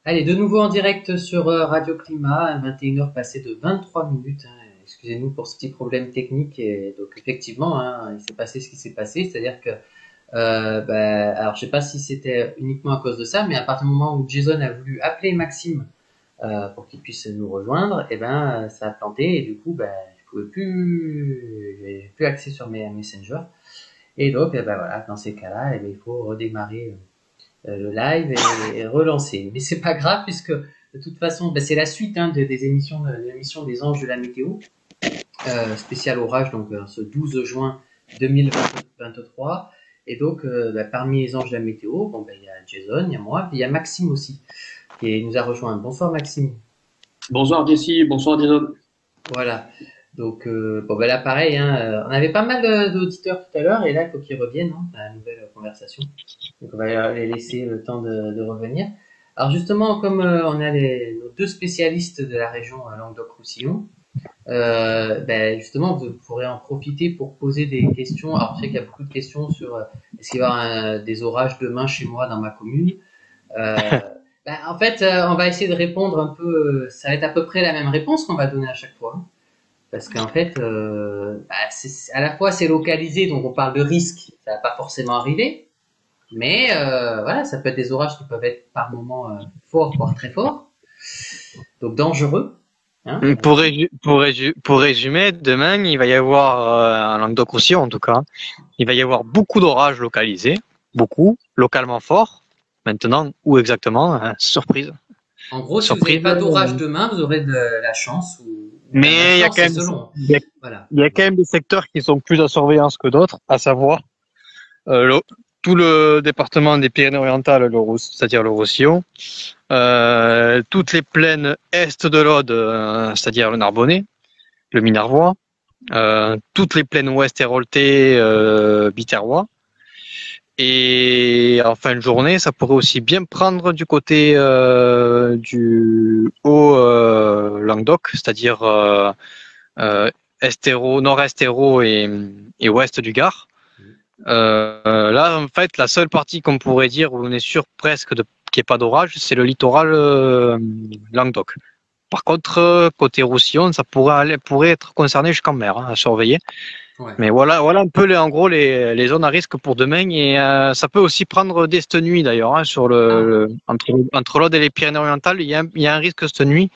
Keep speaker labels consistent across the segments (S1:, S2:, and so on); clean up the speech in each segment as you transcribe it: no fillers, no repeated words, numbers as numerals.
S1: Allez, de nouveau en direct sur Radio Climat, à 21 heures passées de 23 minutes. Excusez-nous pour ce petit problème technique. Et donc effectivement, il s'est passé ce qui s'est passé, c'est-à-dire que, alors je sais pas si c'était uniquement à cause de ça, mais à partir du moment où Jason a voulu appeler Maxime pour qu'il puisse nous rejoindre, et ben ça a planté et du coup, je pouvais plus, j'avais plus accès sur mes Messenger. Et donc, voilà, dans ces cas-là, il faut redémarrer le live et relancer. Mais c'est pas grave puisque de toute façon, c'est la suite des émissions de l'émission des Anges de la météo, spécial orage, donc ce 12 juin 2023. Et donc, parmi les Anges de la météo, il y a Jason, il y a moi, puis il y a Maxime aussi, qui nous a rejoint. Bonsoir Maxime.
S2: Bonsoir Jessie, bonsoir Jason.
S1: Voilà. Donc, là, pareil, on avait pas mal d'auditeurs tout à l'heure, et là, il faut qu'ils reviennent à la nouvelle conversation. Donc, on va les laisser le temps de revenir. Alors, justement, comme on a nos deux spécialistes de la région Languedoc-Roussillon, justement, vous pourrez en profiter pour poser des questions. Alors, je sais qu'il y a beaucoup de questions sur est-ce qu'il va y avoir des orages demain chez moi dans ma commune. Euh, En fait, on va essayer de répondre un peu. Ça va être à peu près la même réponse qu'on va donner à chaque fois. Parce qu'en fait, à la fois c'est localisé, donc on parle de risque, ça va pas forcément arriver, mais voilà, ça peut être des orages qui peuvent être par moments forts, voire très forts, donc dangereux. Hein.
S3: Pour résumer, demain, il va y avoir, en Languedoc-Roussillon en tout cas, il va y avoir beaucoup d'orages localisés, beaucoup, localement forts. Maintenant, où exactement? Surprise.
S1: En gros, si vous n'avez
S3: Surprise.
S1: pas d'orage demain, vous aurez de la chance ou la
S3: Mais
S1: malchance, c'est selon. Voilà.
S3: il y a quand même des secteurs qui sont plus à surveillance que d'autres, à savoir euh, le- tout le département des Pyrénées-Orientales, c'est-à-dire le Roussillon, toutes les plaines est de l'Aude, c'est-à-dire le Narbonnais, le Minervois, toutes les plaines ouest héroltées, biterrois. Et en fin de journée, ça pourrait aussi bien prendre du côté du haut Languedoc, c'est-à-dire nord-est Hérault et ouest du Gard. Là, en fait, la seule partie qu'on pourrait dire où on est sûr presque qu'il n'y ait pas d'orage, c'est le littoral Languedoc. Par contre, côté Roussillon, ça pourrait être concerné jusqu'en mer, à surveiller.
S1: Ouais.
S3: Mais voilà un peu en gros les zones à risque pour demain et ça peut aussi prendre dès cette nuit d'ailleurs sur entre l'Aude et les Pyrénées-Orientales, il y a un risque cette nuit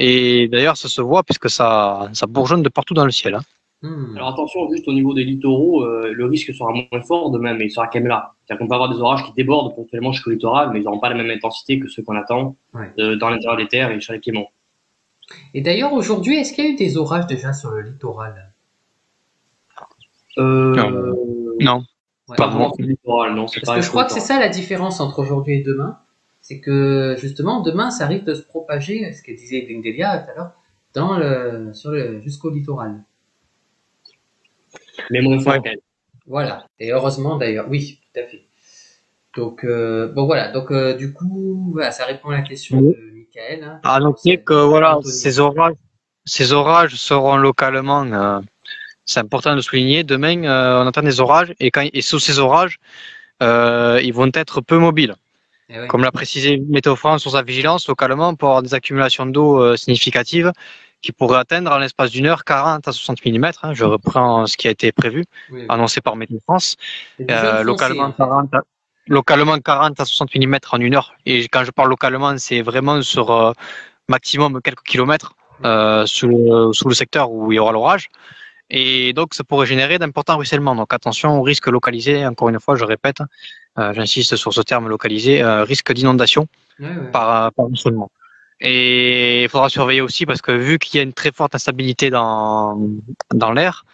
S3: et d'ailleurs ça se voit puisque ça bourgeonne de partout dans le ciel.
S2: Alors attention, juste au niveau des littoraux, le risque sera moins fort de même, mais il sera quand même là. C'est-à-dire qu'on peut avoir des orages qui débordent ponctuellement jusqu'au littoral, mais ils n'auront pas la même intensité que ceux qu'on attend
S1: Ouais.
S2: dans l'intérieur des terres et sur les piémonts.
S1: Et d'ailleurs, aujourd'hui, est-ce qu'il y a eu des orages déjà sur le littoral?
S3: Non.
S1: Ouais.
S2: Pas vraiment sur le littoral, non, c'est
S1: Parce
S2: pas
S1: que je
S2: sur le
S1: crois que c'est
S2: littoral.
S1: ça la différence entre aujourd'hui et demain. C'est que justement, demain, ça risque de se propager, ce que disait Grindelia tout à l'heure, jusqu'au littoral.
S2: Mais moins fort
S3: Ouais.
S2: quand même.
S1: Voilà. Et heureusement d'ailleurs, oui, tout à fait. Donc, voilà. Donc, du coup, voilà, ça répond à la question de Michael.
S3: À noter que voilà, ces orages seront localement, c'est important de souligner. Demain, on attend des orages et sous ces orages, ils vont être peu mobiles.
S1: Eh ouais.
S3: Comme l'a précisé Météo France sur sa vigilance, localement, on peut avoir des accumulations d'eau significatives qui pourraient atteindre en l'espace d'une heure 40 à 60 mm. Je reprends ce qui a été prévu,
S1: Oui, oui.
S3: annoncé par Météo France.
S1: C'est du jaune foncé, en fait.
S3: Localement 40 à 60 mm en une heure. Et quand je parle localement, c'est vraiment sur maximum quelques kilomètres sous le secteur où il y aura l'orage. Et donc, ça pourrait générer d'importants ruissellements. Donc, attention au risque localisé. Encore une fois, je répète, j'insiste sur ce terme localisé, risque d'inondation
S1: Ouais, ouais.
S3: par ruissellement. Et il faudra surveiller aussi parce que vu qu'il y a une très forte instabilité dans l'air,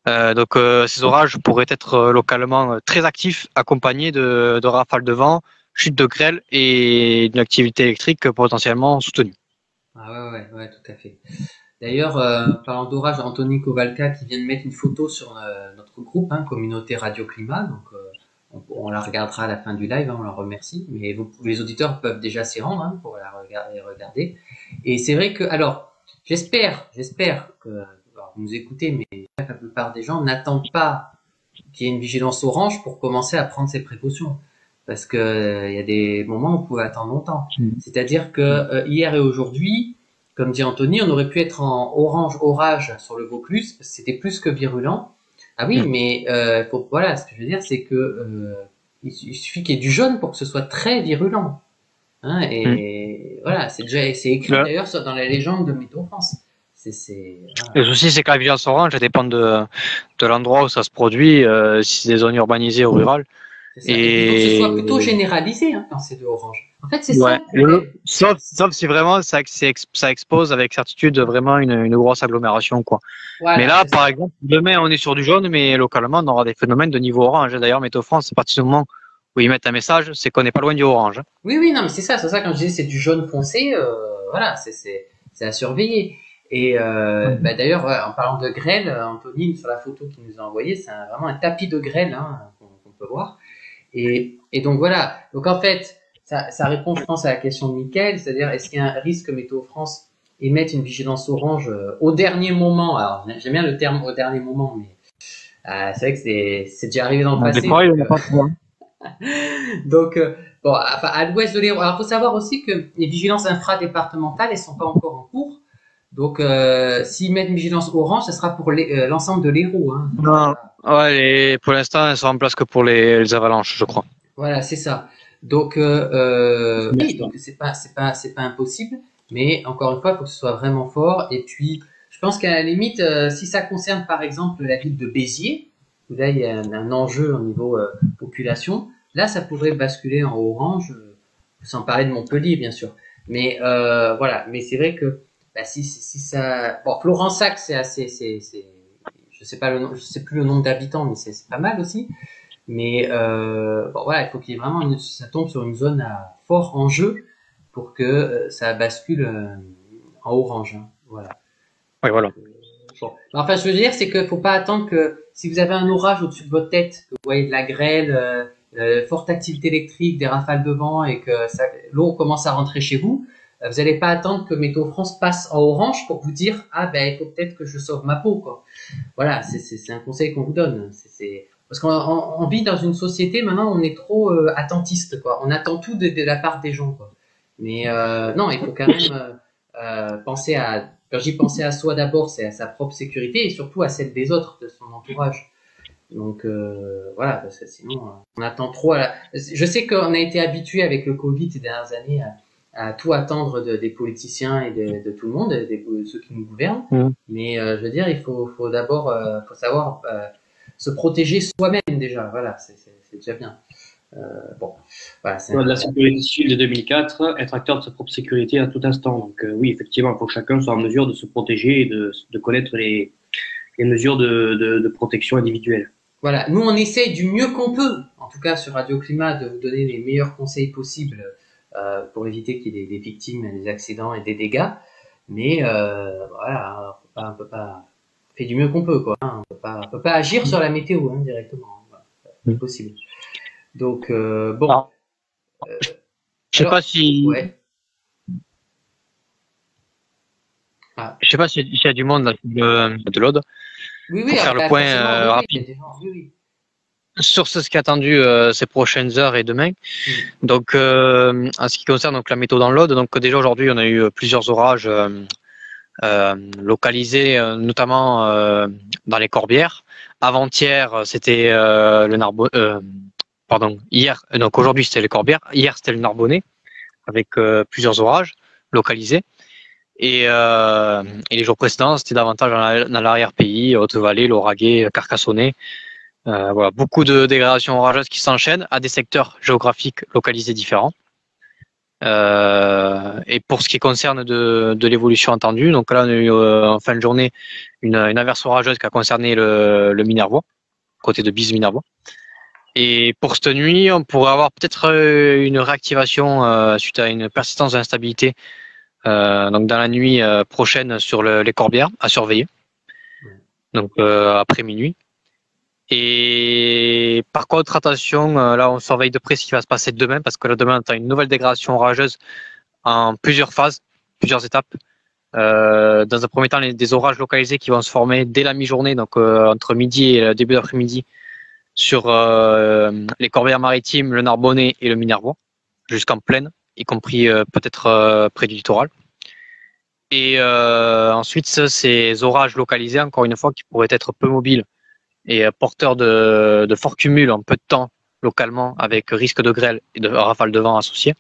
S3: ces orages pourraient être localement très actifs, accompagnés de rafales de vent, chutes de grêle et d'une activité électrique potentiellement soutenue.
S1: Ah ouais, tout à fait. D'ailleurs, parlant d'orage, Anthony Kovalka qui vient de mettre une photo sur notre groupe, communauté Radio Climat. Donc, on la regardera à la fin du live, on la remercie. Mais les auditeurs peuvent déjà s'y rendre pour la regarder. Et c'est vrai que, alors, j'espère que alors, vous nous écoutez, mais la plupart des gens n'attendent pas qu'il y ait une vigilance orange pour commencer à prendre ces précautions. parce que il y a des moments où on pouvait attendre longtemps. C'est-à-dire que hier et aujourd'hui, comme dit Anthony, on aurait pu être en orange orage sur le Vaucluse, parce que c'était plus que virulent. Ah oui, mais voilà, ce que je veux dire, c'est que il suffit qu'il y ait du jaune pour que ce soit très virulent. Hein, et voilà, c'est écrit d'ailleurs dans la légende de Météo France. Voilà.
S3: Le souci, c'est que la vigilance orange, ça dépend de l'endroit où ça se produit, si c'est des zones urbanisées ou rurales.
S1: Et il faut que ce soit plutôt généralisé quand c'est de orange. En fait, c'est ça.
S3: Sauf si vraiment ça expose avec certitude vraiment une grosse agglomération, quoi. Voilà, mais là, par exemple, demain on est sur du jaune, mais localement on aura des phénomènes de niveau orange. D'ailleurs, Météo France, à partir du moment où ils mettent un message, c'est qu'on n'est pas loin du orange.
S1: Oui, non, mais c'est ça quand je disais c'est du jaune foncé, voilà, c'est à surveiller. Et d'ailleurs, en parlant de grêle, Anthony, sur la photo qu'il nous a envoyée, c'est vraiment un tapis de grêle qu'on peut voir. Et donc voilà, donc en fait, ça répond, je pense, à la question de Mickaël, c'est-à-dire est-ce qu'il y a un risque que Météo France émette une vigilance orange au dernier moment? Alors, j'aime bien le terme au dernier moment, mais c'est vrai que c'est déjà arrivé dans le passé. Donc, bon, enfin, à l'ouest de l'Hérault. Alors, faut savoir aussi que les vigilances infradépartementales, elles sont pas encore en cours. Donc, s'ils mettent une vigilance orange, ça sera pour l'ensemble de l'Hérault. Hein.
S3: Non, ouais, pour l'instant, elles sont en place que pour les avalanches, je crois.
S1: Voilà, c'est ça. Donc, oui, donc c'est pas impossible, mais encore une fois, il faut que ce soit vraiment fort. Et puis, je pense qu'à la limite, si ça concerne par exemple la ville de Béziers, où là il y a un enjeu au niveau population, là ça pourrait basculer en orange, sans parler de Montpellier bien sûr. Mais voilà, mais c'est vrai que si ça, bon, Florensac c'est assez, je sais plus le nombre d'habitants, mais c'est pas mal aussi. Mais bon voilà, il faut qu'il y ait vraiment ça tombe sur une zone à fort enjeu pour que ça bascule en orange. Hein. Voilà.
S3: Oui, voilà.
S1: Bon. Enfin, je veux dire, c'est qu'il faut pas attendre que si vous avez un orage au-dessus de votre tête, que vous voyez de la grêle, forte activité électrique, des rafales de vent et que l'eau commence à rentrer chez vous, vous n'allez pas attendre que Météo France passe en orange pour vous dire il faut peut-être que je sauve ma peau, quoi. Voilà, c'est un conseil qu'on vous donne. Parce qu'on vit dans une société maintenant, on est trop attentiste, quoi. On attend tout de la part des gens, quoi. Mais non, il faut quand même penser à. Quand j'y pensais à soi d'abord, c'est à sa propre sécurité et surtout à celle des autres, de son entourage. Donc voilà, parce que sinon on attend trop. Je sais qu'on a été habitué avec le Covid ces dernières années à tout attendre des politiciens et de tout le monde, de ceux qui nous gouvernent. Mais je veux dire, il faut d'abord faut savoir se protéger soi-même déjà. Voilà, c'est déjà bien. Bon, voilà,
S2: de la sécurité civile de 2004, être acteur de sa propre sécurité à tout instant. Donc oui, effectivement, il faut que chacun soit en mesure de se protéger et de connaître les mesures de protection individuelle.
S1: Voilà, nous on essaye du mieux qu'on peut, en tout cas sur Radio Climat, de vous donner les meilleurs conseils possibles pour éviter qu'il y ait des victimes, des accidents et des dégâts. Mais voilà, on peut pas faire du mieux qu'on peut, quoi. Hein. On peut pas agir sur la météo directement. Voilà, c'est impossible. Donc bon.
S3: Je sais pas si.
S1: Ouais.
S3: Je sais pas s'il y a du monde là, de l'Aude.
S1: Oui,
S3: pour faire le point rapide.
S1: Oui.
S3: Sur ce qui est attendu ces prochaines heures et demain. Donc, en ce qui concerne donc la météo dans l'Aude, donc déjà aujourd'hui on a eu plusieurs orages localisés, notamment dans les Corbières. Avant-hier c'était le Narbonnais. Hier. Donc aujourd'hui c'était les Corbières. Hier c'était le Narbonnais avec plusieurs orages localisés. Et les jours précédents, c'était davantage dans l'arrière-pays, Haute-Vallée, Lauragais, Carcassonnais. Voilà, beaucoup de dégradations orageuses qui s'enchaînent à des secteurs géographiques localisés différents. Et pour ce qui concerne de l'évolution attendue, donc là on a eu en fin de journée une averse orageuse qui a concerné le Minervois, côté de Bise-Minervois. Et pour cette nuit, on pourrait avoir peut-être une réactivation suite à une persistance d'instabilité. Donc dans la nuit prochaine sur les Corbières à surveiller, donc après minuit. Et par contre attention, là on surveille de près ce qui va se passer demain, parce que là demain on a une nouvelle dégradation orageuse en plusieurs phases, plusieurs étapes. Dans un premier temps, des orages localisés qui vont se former dès la mi-journée, donc entre midi et le début d'après-midi sur les Corbières-Maritimes, le Narbonnais et le Minervois, jusqu'en plaine, y compris peut-être près du littoral. Et ensuite, ces orages localisés, encore une fois, qui pourraient être peu mobiles et porteurs de forts cumuls en peu de temps localement, avec risque de grêle et de rafales de vent associées,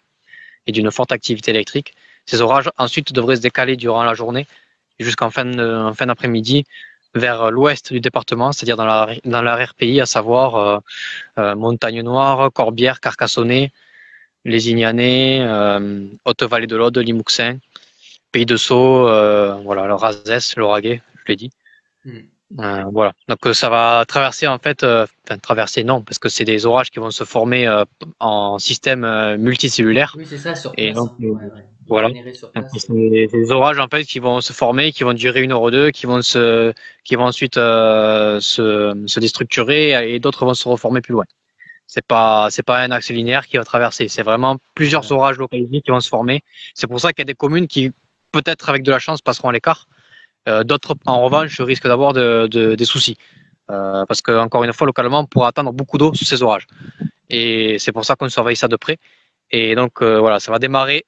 S3: et d'une forte activité électrique. Ces orages ensuite devraient se décaler durant la journée jusqu'en fin d'après-midi vers l'ouest du département, c'est-à-dire dans l'arrière-pays, à savoir Montagne Noire, Corbières, Carcassonnet, les Ignanais, Haute-Vallée de l'Aude, Limousin, Pays de Sceaux, voilà, le Razès, l'Auragais, je l'ai dit. Voilà. Donc ça va traverser en fait, enfin traverser non, parce que c'est des orages qui vont se former en système multicellulaire.
S1: Oui, c'est ça, sur
S3: Et
S1: place.
S3: donc
S1: Hein. Ouais, ouais.
S3: voilà.
S1: Généré sur
S3: Donc,
S1: place.
S3: c'est des orages en fait qui vont se former, qui vont durer 1 heure ou deux, qui vont ensuite se déstructurer et d'autres vont se reformer plus loin. C'est pas un axe linéaire qui va traverser. C'est vraiment plusieurs orages localisés qui vont se former. C'est pour ça qu'il y a des communes qui peut-être avec de la chance passeront à l'écart. D'autres, en revanche, risquent d'avoir des soucis. Parce que, encore une fois, localement, on pourra attendre beaucoup d'eau sous ces orages. Et c'est pour ça qu'on surveille ça de près. Et donc, voilà, ça va démarrer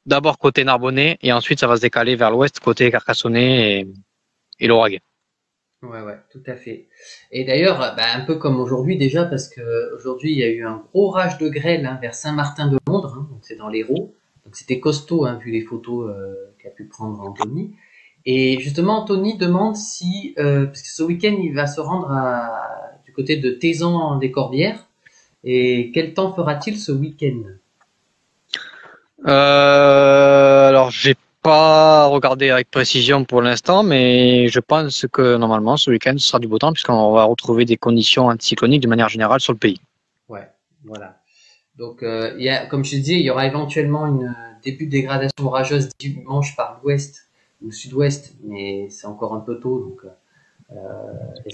S3: d'abord côté Narbonnais et ensuite ça va se décaler vers l'ouest, côté Carcassonnet et l'Auragais.
S1: Ouais, ouais, tout à fait. Et d'ailleurs, bah, un peu comme aujourd'hui déjà, parce que aujourd'hui il y a eu un gros orage de grêle vers Saint-Martin-de-Londres, donc c'est dans l'Hérault. Donc c'était costaud, vu les photos qu'a pu prendre Anthony. Et justement, Anthony demande si, parce que ce week-end, il va se rendre du côté de Tézan-des-Corbières, et quel temps fera-t-il ce week-end?
S3: Alors, j'ai pas regardé avec précision pour l'instant, mais je pense que normalement, ce week-end, ce sera du beau temps, puisqu'on va retrouver des conditions anticycloniques de manière générale sur le pays.
S1: Ouais, voilà. Donc, comme je te disais, il y aura éventuellement une début de dégradation orageuse dimanche par l'ouest ou sud-ouest, mais c'est encore un peu tôt, donc.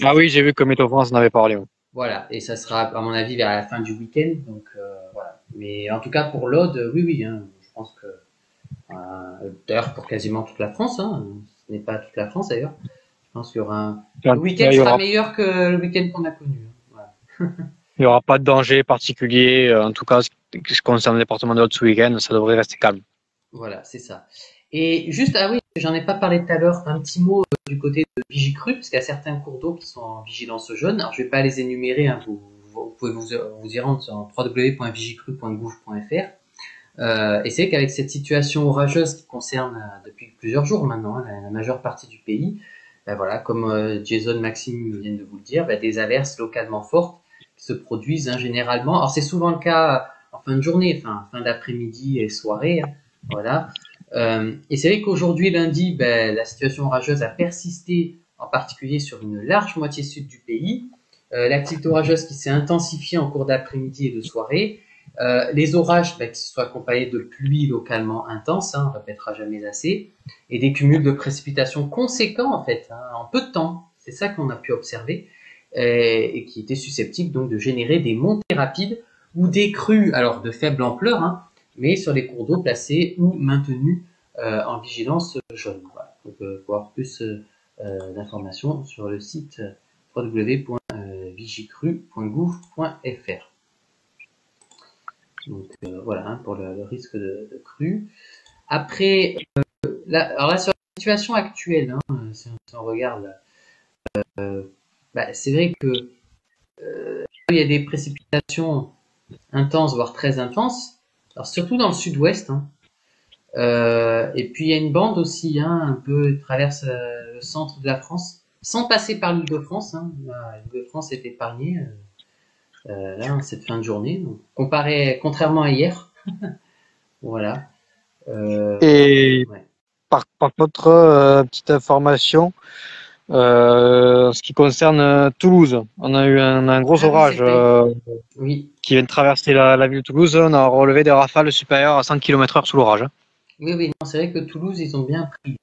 S3: Ah oui, j'ai vu que Météo France en avait parlé. Ouais.
S1: Voilà, et ça sera à mon avis vers la fin du week-end, donc voilà. Mais en tout cas pour l'Aude, oui, oui, je pense que d'ailleurs pour quasiment toute la France, ce n'est pas toute la France d'ailleurs. Je pense qu'il y aura le week-end sera meilleur que le week-end qu'on a connu. Voilà.
S3: Il n'y aura pas de danger particulier, en tout cas, ce qui concerne le département de l'Aude ce week-end, ça devrait rester calme.
S1: Voilà, c'est ça. Et juste, ah oui, j'en ai pas parlé tout à l'heure, un petit mot du côté de Vigicru, parce qu'il y a certains cours d'eau qui sont en vigilance jaune. Alors je vais pas les énumérer, vous pouvez vous y rendre sur www.vigicru.gouv.fr. Et c'est qu'avec cette situation orageuse qui concerne depuis plusieurs jours maintenant la majeure partie du pays, ben voilà, comme Jason, Maxime viennent de vous le dire, ben des averses localement fortes qui se produisent généralement. Alors c'est souvent le cas en fin de journée, fin d'après-midi et soirée, voilà. Et c'est vrai qu'aujourd'hui, lundi, la situation orageuse a persisté, en particulier sur une large moitié sud du pays. L'activité orageuse qui s'est intensifiée en cours d'après-midi et de soirée. Les orages qui se sont accompagnés de pluies localement intenses, on ne répétera jamais assez, et des cumuls de précipitations conséquents en fait, en peu de temps. C'est ça qu'on a pu observer, et qui étaient susceptibles donc de générer des montées rapides ou des crues, alors de faible ampleur, mais sur les cours d'eau placés ou maintenus en vigilance jaune. Voilà. Donc, pour avoir plus d'informations sur le site www.vigicru.gouv.fr. Donc voilà pour le risque de crue. Après, alors là, sur la situation actuelle, si on regarde, c'est vrai que il y a des précipitations intenses, voire très intenses, alors surtout dans le sud-ouest. Et puis il y a une bande aussi, un peu qui traverse le centre de la France, sans passer par l'Île-de-France. L'Île-de-France est épargnée là, cette fin de journée, donc, contrairement à hier. Voilà.
S3: Et ouais. par contre, petite information, ce qui concerne Toulouse, on a eu un gros orage qui vient de traverser la ville de Toulouse. On a relevé des rafales supérieures à 100 km/h sous l'orage.
S1: Oui, non, c'est vrai que Toulouse, ils ont bien pris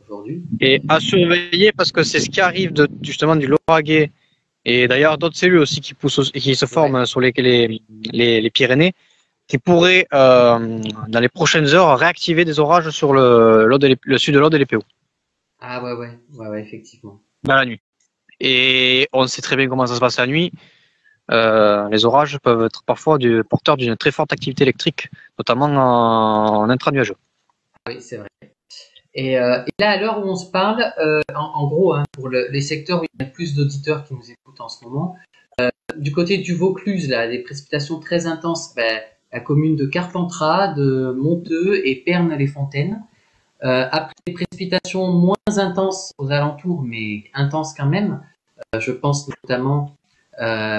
S1: aujourd'hui.
S3: Et à surveiller parce que c'est ce qui arrive justement du Lauragais et d'ailleurs d'autres cellules aussi qui poussent et qui se forment sur les Pyrénées, qui pourraient dans les prochaines heures réactiver des orages sur le sud de l'Aude et les PO.
S1: Ah ouais, effectivement.
S3: Dans la nuit. Et on sait très bien comment ça se passe la nuit. les orages peuvent être parfois porteurs d'une très forte activité électrique, notamment en intranuageux.
S1: Oui, c'est vrai. Et là, à l'heure où on se parle, en gros, hein, pour les secteurs où il y a plus d'auditeurs qui nous écoutent en ce moment, du côté du Vaucluse, là, des précipitations très intenses, la commune de Carpentras, de Monteux et Pernes-les-Fontaines. Après des précipitations moins intenses aux alentours, mais intenses quand même, je pense notamment,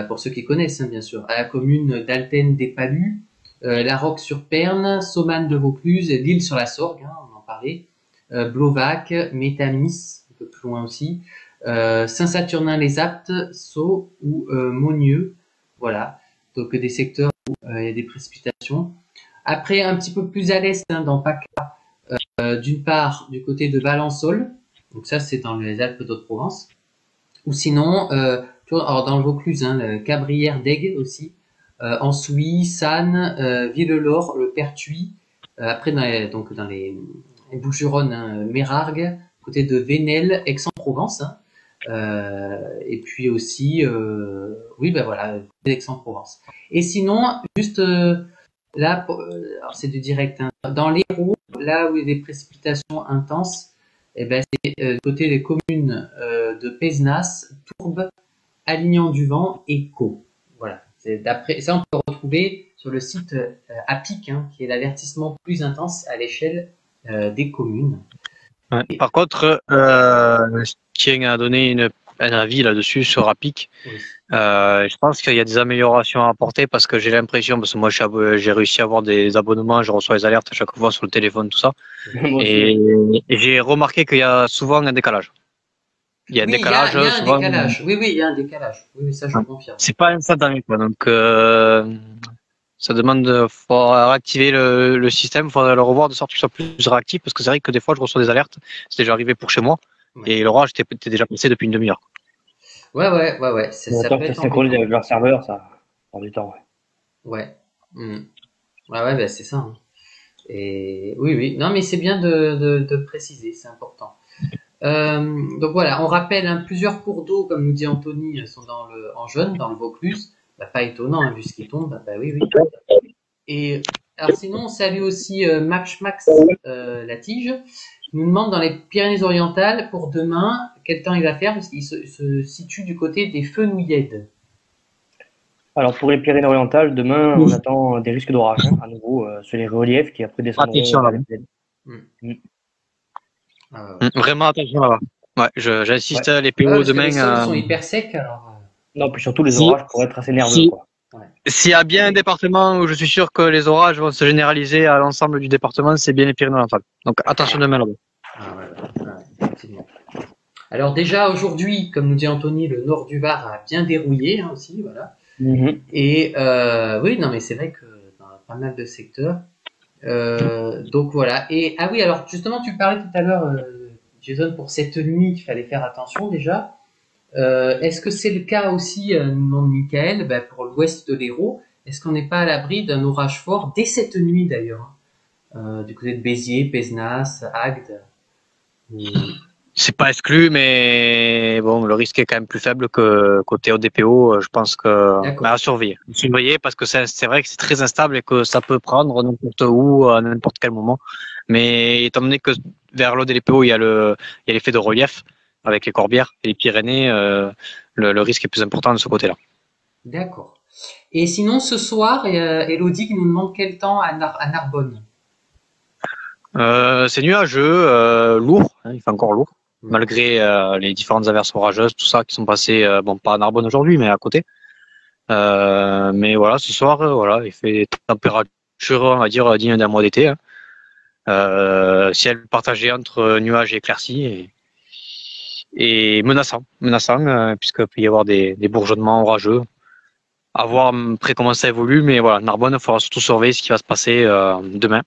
S1: pour ceux qui connaissent, hein, bien sûr, à la commune d'Alten-des-Palus, La Roque-sur-Perne, Saumagne de Vaucluse, l'île sur la Sorgue, hein, on en parlait, Blovac, Métamis, un peu plus loin aussi, Saint-Saturnin-les-Aptes, Sceaux ou Monieux. Voilà, donc des secteurs où il y a des précipitations. Après, un petit peu plus à l'est, hein, dans PACA, d'une part du côté de Valençol, donc ça c'est dans les Alpes d'Haute-Provence, ou sinon, alors dans le Vaucluse, hein, Cabrières d'Aigues aussi, Ansouis, Sannes, Villelor, le Pertuis, après donc dans les Bouches-du-Rhône, hein, Mérargues, côté de Venelle, Aix-en-Provence, hein, et puis aussi, oui ben voilà, Aix-en-Provence. Et sinon, juste là, alors c'est du direct, hein, dans l'Hérault, là où il y a des précipitations intenses, eh ben c'est côté des communes de Pézenas, Tourbe, Alignan-du-Vent et Caux. Voilà. D'après ça, on peut retrouver sur le site APIC, hein, qui est l'avertissement plus intense à l'échelle des communes.
S3: Ouais. Par contre, je tiens à donner un avis là-dessus sur APIC.
S1: Oui.
S3: Je pense qu'il y a des améliorations à apporter parce que j'ai l'impression, parce que moi j'ai réussi à avoir des abonnements, je reçois les alertes à chaque fois sur le téléphone, tout ça. Et j'ai remarqué qu'il y a souvent un décalage. Il y a un décalage.
S1: Il y a un
S3: souvent,
S1: décalage. Oui, il y a un décalage. Oui, ça je confirme.
S3: c'est pas instantané, quoi. Donc, ça demande, faut réactiver le système, faut le revoir de sorte qu'il soit plus réactif parce que c'est vrai que des fois je reçois des alertes, c'est déjà arrivé pour chez moi, et l'orage était déjà passé depuis une demi-heure.
S1: Ouais. Ça peut être
S2: synchroniser avec leur serveur, ça prend du temps.
S1: Ouais. Ouais, c'est ça. Hein. Et oui. Non, mais c'est bien de préciser, c'est important. Donc voilà, on rappelle, hein, plusieurs cours d'eau, comme nous dit Anthony, sont en jaune, dans le Vaucluse. Pas étonnant, hein, vu ce qui tombe. Oui. Et alors sinon, on salue aussi Max la tige. Il nous demande dans les Pyrénées-Orientales pour demain quel temps il va faire parce qu'il se situe du côté des Fenouillèdes.
S2: Alors pour les Pyrénées-Orientales, demain on attend des risques d'orage à nouveau sur les reliefs qui après descendront vers les plaines.
S3: Vraiment attention là-bas. Ouais, j'insiste, les PO demain.
S1: Les sols sont hyper secs alors.
S2: Non, puis surtout les orages pourraient être assez nerveux. Quoi.
S3: S'il y a bien un département où je suis sûr que les orages vont se généraliser à l'ensemble du département, c'est bien les Pyrénées-Orientales. Donc attention demain là-bas.
S1: Effectivement. Alors déjà aujourd'hui, comme nous dit Anthony, le nord du Var a bien dérouillé hein, aussi, voilà. Et oui, non mais c'est vrai que dans pas mal de secteurs. Donc voilà. Et oui, alors justement, tu parlais tout à l'heure, Jason, pour cette nuit, qu'il fallait faire attention déjà. Est-ce que c'est le cas aussi, nous demande Michael, pour l'ouest de l'Hérault? Est-ce qu'on n'est pas à l'abri d'un orage fort dès cette nuit d'ailleurs, du côté de Béziers, Pézenas, Agde?
S3: C'est pas exclu, mais bon, le risque est quand même plus faible que côté ODPO. Je pense que à surveiller. Surveiller parce que c'est vrai que c'est très instable et que ça peut prendre n'importe où, à n'importe quel moment. Mais étant donné que vers l'ODPO, il y a l'effet de relief avec les Corbières et les Pyrénées, le risque est plus important de ce côté-là.
S1: D'accord. Et sinon, ce soir, Elodie qui nous demande quel temps à Narbonne.
S3: C'est nuageux, lourd, hein, il fait encore lourd, malgré les différentes averses orageuses, tout ça qui sont passées, pas à Narbonne aujourd'hui, mais à côté. Mais voilà, ce soir, il fait température, on va dire, digne d'un mois d'été. Hein. Ciel partagé entre nuages et éclaircies et menaçant, puisqu'il peut y avoir des bourgeonnements orageux. À voir après comment ça évolue, mais voilà, Narbonne, il faudra surtout surveiller ce qui va se passer demain.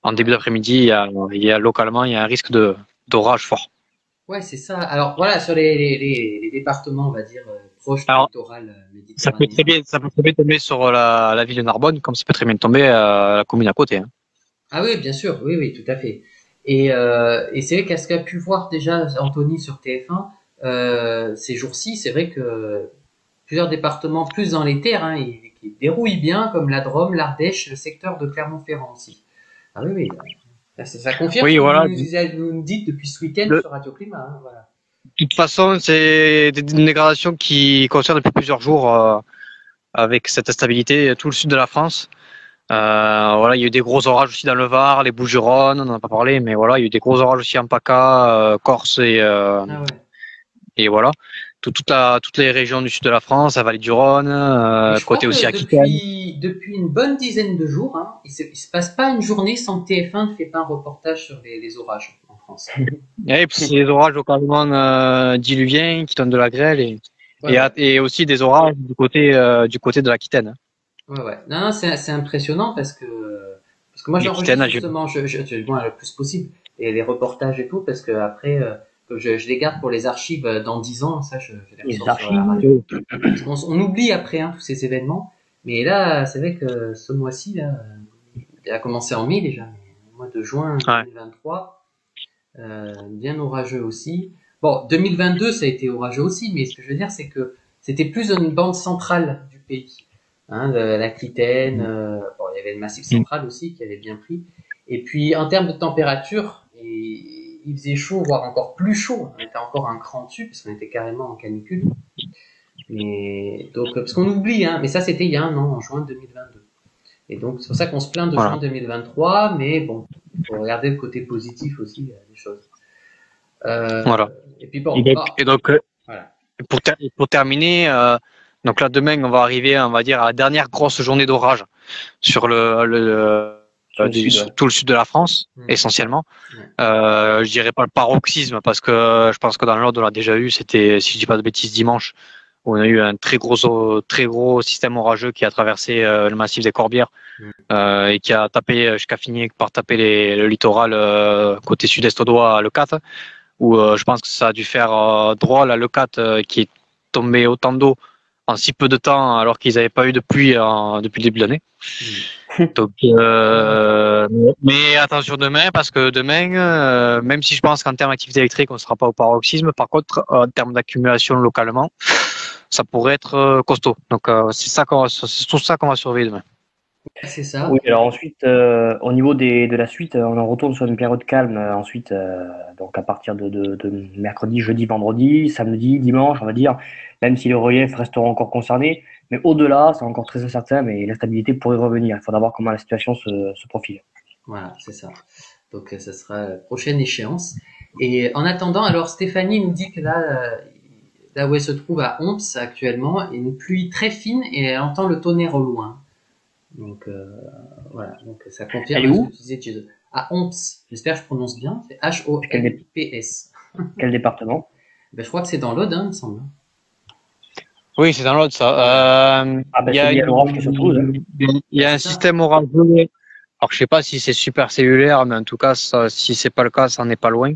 S3: En début d'après-midi, localement, il y a un risque d'orage fort.
S1: Ouais, c'est ça. Alors voilà, sur les départements, on va dire, proches du littoral méditerranéen.
S3: Ça peut très bien tomber sur la ville de Narbonne, comme ça peut très bien tomber à la commune à côté. Hein.
S1: Ah oui, bien sûr, oui, tout à fait. Et c'est vrai qu'à ce qu'a pu voir déjà Anthony sur TF1, ces jours-ci, c'est vrai que plusieurs départements plus dans les terres, hein, qui dérouillent bien, comme la Drôme, l'Ardèche, le secteur de Clermont-Ferrand aussi. Ah oui, oui, ça confirme
S3: Oui,
S1: ce que
S3: voilà.
S1: vous nous dites depuis ce week-end
S3: De
S1: sur Radio Climat. Hein, voilà.
S3: toute façon, c'est une dégradation qui concerne depuis plusieurs jours avec cette instabilité tout le sud de la France. Voilà, il y a eu des gros orages aussi dans le Var, les Bouches-du-Rhône, on n'en a pas parlé, mais voilà, il y a eu des gros orages aussi en PACA, Corse
S1: Ah ouais.
S3: et voilà. Toutes les régions du sud de la France, la vallée du Rhône,
S1: Et je crois
S3: côté aussi
S1: que
S3: Aquitaine.
S1: depuis une bonne dizaine de jours, hein, il se passe pas une journée sans que TF1 ne fait pas un reportage sur les orages en France.
S3: Et puis c'est des orages localement diluviens qui donnent de la grêle
S1: Ouais, ouais.
S3: et aussi des orages du côté de l'Aquitaine.
S1: Ouais, ouais. Non, non, c'est impressionnant parce que moi
S3: L'Aquitaine
S1: j'enregistre
S3: a
S1: justement bon, le plus possible et les reportages et tout parce que après je les garde pour les archives dans 10 ans, ça je les
S2: Les
S1: ressors sur la
S2: archives.
S1: radio. Parce on oublie après hein, tous ces événements, mais là c'est vrai que ce mois-ci là, il a commencé en mai déjà, mais le mois de juin
S3: Ouais.
S1: 2023, bien orageux aussi. Bon, 2022 ça a été orageux aussi, mais ce que je veux dire c'est que c'était plus une bande centrale du pays. Hein, l'Aquitaine, bon, il y avait le Massif central aussi qui avait bien pris. Et puis en termes de température, il faisait chaud, voire encore plus chaud. On était encore un cran dessus parce qu'on était carrément en canicule. Mais donc parce qu'on oublie, hein, mais ça c'était il y a un an, en juin 2022. Et donc c'est pour ça qu'on se plaint de
S3: Voilà.
S1: juin 2023, mais bon, faut regarder le côté positif aussi des choses.
S3: Voilà.
S1: Et puis bon,
S3: Et donc
S1: voilà.
S3: pour terminer, donc là demain on va arriver, on va dire, à la dernière grosse journée d'orage sur sur tout le sud de la France, essentiellement.
S1: Ouais.
S3: Je dirais pas le paroxysme parce que je pense que dans le Nord on l'a déjà eu. C'était, si je dis pas de bêtises, dimanche où on a eu un très gros système orageux qui a traversé le massif des Corbières et qui a tapé jusqu'à finir par taper le littoral côté sud-est audois à Leucate, où je pense que ça a dû faire drôle à Leucate qui est tombé autant d'eau en si peu de temps alors qu'ils n'avaient pas eu de pluie depuis le début de l'année. Donc, mais attention demain parce que demain, même si je pense qu'en termes d'activité électrique on ne sera pas au paroxysme, par contre en termes d'accumulation localement, ça pourrait être costaud. Donc c'est surtout ça qu'on va surveiller demain.
S1: C'est ça.
S2: Oui, alors ensuite, au niveau de la suite, on en retourne sur une période calme. Ensuite, donc à partir de mercredi, jeudi, vendredi, samedi, dimanche, on va dire, même si les reliefs resteront encore concernés, mais au-delà, c'est encore très incertain, mais l'instabilité pourrait revenir. Il faudra voir comment la situation se profile.
S1: Voilà, c'est ça. Donc ça sera la prochaine échéance. Et en attendant, alors Stéphanie nous dit que là où elle se trouve à Omps actuellement, il y a une pluie très fine et elle entend le tonnerre au loin. Donc voilà, donc ça confirme
S2: Elle est
S1: ce
S2: où?
S1: que tu disais, Jason. À Omps, j'espère que je prononce bien, c'est H-O-M-P-S.
S2: Quel département?
S1: Ben, je crois que c'est dans l'Aude, hein, il me semble.
S3: Oui, c'est dans l'autre ça.
S2: Ah ben
S3: Il y
S2: c'est
S3: a
S2: lié à l'orage qui se trouve. Hein.
S3: il y a un système orageux. Alors je sais pas si c'est super cellulaire, mais en tout cas, si c'est pas le cas, ça en est pas loin.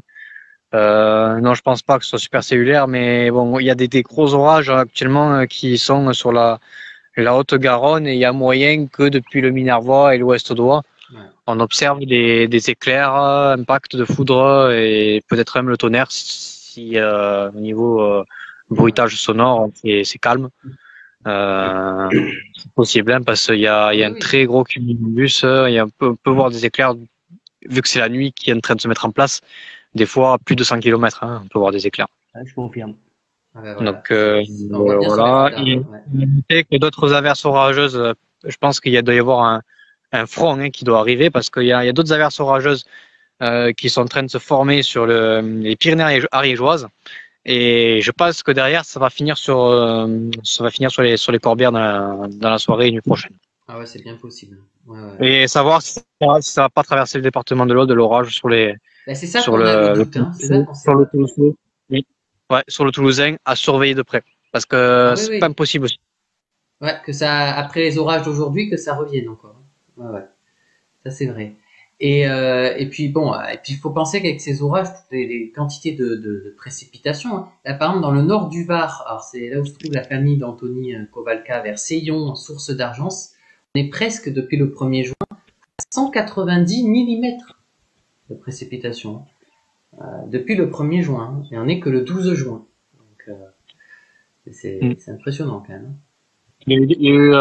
S3: Non, je pense pas que ce soit super cellulaire, mais bon, il y a des gros orages actuellement qui sont sur la Haute-Garonne et il y a moyen que depuis le Minervois et l'Ouest audois, on observe des éclairs, impact de foudre et peut-être même le tonnerre si au niveau bruitage sonore, c'est calme. C'est possible hein, parce qu'il y a un très gros cumulus, on peut voir des éclairs vu que c'est la nuit qui est en train de se mettre en place. Des fois, plus de 100 km, hein, on peut voir des éclairs.
S2: Ouais, je confirme.
S1: Ah ben, voilà.
S3: Donc voilà. Il y a d'autres averses orageuses. Je pense doit y avoir un front hein, qui doit arriver parce qu'il y a d'autres averses orageuses qui sont en train de se former sur les Pyrénées ariégeoises. Et je pense que derrière, ça va finir sur les Corbières dans la soirée et nuit prochaine.
S1: Ah ouais, c'est bien possible.
S3: Et savoir si ça va pas traverser le département de l'Aude, de l'orage sur les.
S1: Ben, c'est ça qu'on a le doute, hein. C'est ça qu'on sait
S3: sur le
S1: pas.
S3: Toulousain. Oui. Ouais, sur le Toulousain, à surveiller de près. Parce que c'est pas impossible aussi.
S1: Ouais, que ça, après les orages d'aujourd'hui, que ça revienne encore. Ouais. Ça c'est vrai. Et puis bon, et puis il faut penser qu'avec ces orages, toutes les quantités de précipitations, hein. Là par exemple dans le nord du Var, alors c'est là où se trouve la famille d'Anthony Kowalka vers Seillon, en source d'Argence, on est presque depuis le 1er juin à 190 mm de précipitations. Depuis le 1er juin, hein, et on n'est que le 12 juin. Donc C'est impressionnant quand même.
S3: Il y a eu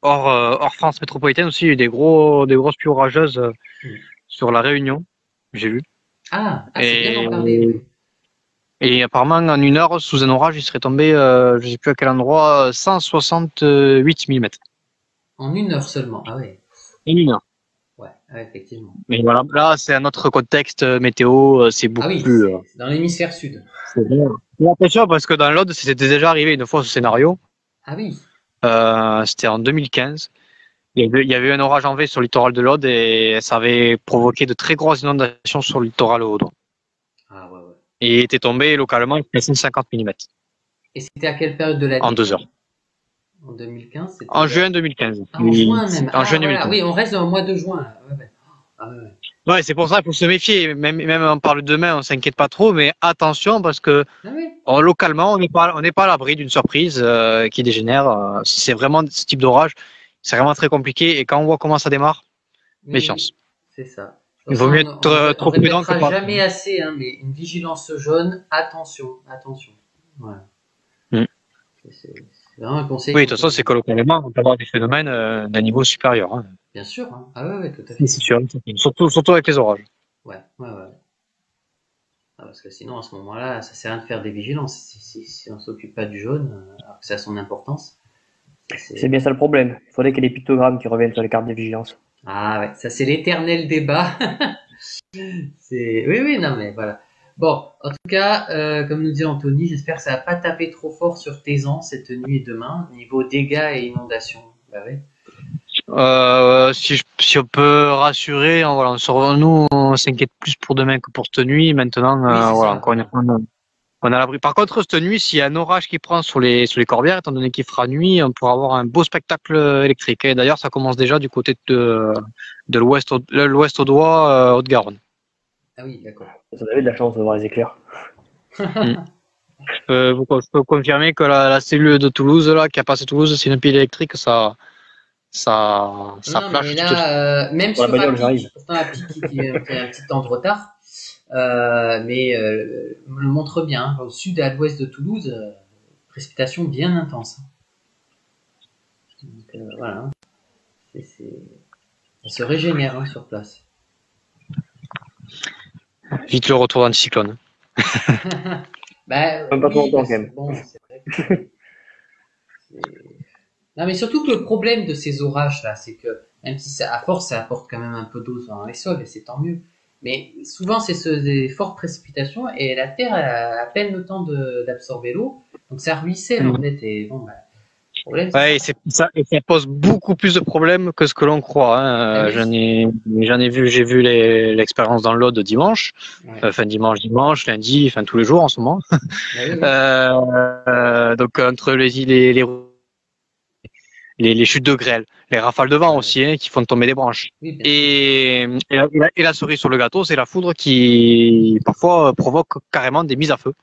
S3: hors France métropolitaine aussi, il y a eu des grosses pluies orageuses sur la Réunion, j'ai vu.
S1: C'est bien d'en parler, oui.
S3: Et apparemment, en une heure, sous un orage, il serait tombé, je sais plus à quel endroit, 168 mm.
S1: En une heure seulement, ah ouais.
S3: En une heure.
S1: Ouais, effectivement.
S3: Mais voilà, là, c'est un autre contexte météo, c'est beaucoup plus.
S1: C'est dans l'hémisphère sud.
S3: C'est bien. J'ai l'impression parce que dans l'Aude, c'était déjà arrivé une fois ce scénario.
S1: Ah oui.
S3: C'était en 2015. Il y avait eu un orage en V sur le littoral de l'Aude et ça avait provoqué de très grosses inondations sur le littoral audois.
S1: Ah ouais.
S3: Et il était tombé localement, il faisait 50 mm.
S1: Et c'était à quelle période de l'année?
S3: En 2 heures.
S1: En 2015, c'était
S3: en juin 2015.
S1: En juin même.
S3: En juin 2015.
S1: Oui, on reste dans le mois de juin.
S3: Ouais, c'est pour ça qu'il faut se méfier. Même on parle demain, on s'inquiète pas trop, mais attention parce que localement, on n'est pas à l'abri d'une surprise qui dégénère. Si c'est vraiment ce type d'orage, c'est vraiment très compliqué. Et quand on voit comment ça démarre, méfiance.
S1: C'est ça.
S3: Il vaut mieux être trop prudent que pas.
S1: Jamais assez, mais une vigilance jaune, attention. Voilà. C'est vraiment un conseil.
S3: Oui, de toute façon, c'est que localement, on peut avoir des phénomènes d'un niveau supérieur. Hein.
S1: Bien sûr. Ah ouais, tout à fait.
S3: C'est sûr. Surtout avec les orages.
S1: Ouais. Parce que sinon, à ce moment-là, ça sert à rien de faire des vigilances. Si on s'occupe pas du jaune, alors que ça a son importance.
S2: C'est bien ça le problème. Il faudrait qu'il y ait des pictogrammes qui reviennent sur les cartes de vigilance.
S1: Ah ouais, ça c'est l'éternel débat. Oui, non mais voilà. Bon, en tout cas, comme nous dit Anthony, j'espère que ça va pas taper trop fort sur Tézan cette nuit et demain, niveau dégâts et inondations. Bah ouais.
S3: Si on peut rassurer, nous on s'inquiète plus pour demain que pour cette nuit. Maintenant, encore une fois, on a l'abri. Par contre, cette nuit, s'il y a un orage qui prend sur les corbières, étant donné qu'il fera nuit, on pourra avoir un beau spectacle électrique. Et d'ailleurs, ça commence déjà du côté de l'ouest audois, Haute-Garonne.
S1: Ah oui, d'accord.
S2: Vous avez de la chance de voir les éclairs.
S3: Je peux confirmer que la cellule de Toulouse, là, qui a passé Toulouse, c'est une pile électrique, ça flash.
S1: Mais là, même sur Applique, pourtant Applique qui a un petit temps de retard, mais me le montre bien. Au sud et à l'ouest de Toulouse, précipitation bien intense. Donc voilà, ça se régénère sur place.
S3: Vite le retour d'anticyclone.
S2: Pas trop longtemps quand même.
S1: Bon, c'est vrai que non, mais surtout que le problème de ces orages là, c'est que même si ça, à force, ça apporte quand même un peu d'eau dans les sols, et c'est tant mieux. Mais souvent, c'est des fortes précipitations et la terre a à peine le temps d'absorber l'eau, donc ça ruisselle en fait. Et bon, le problème,
S3: et ça pose beaucoup plus de problèmes que ce que l'on croit. Hein. J'ai vu l'expérience dans l'Aude dimanche, dimanche, lundi, tous les jours en ce moment. Donc entre les chutes de grêle, les rafales de vent aussi, qui font tomber des branches. Et la cerise sur le gâteau, c'est la foudre qui parfois provoque carrément des mises à feu.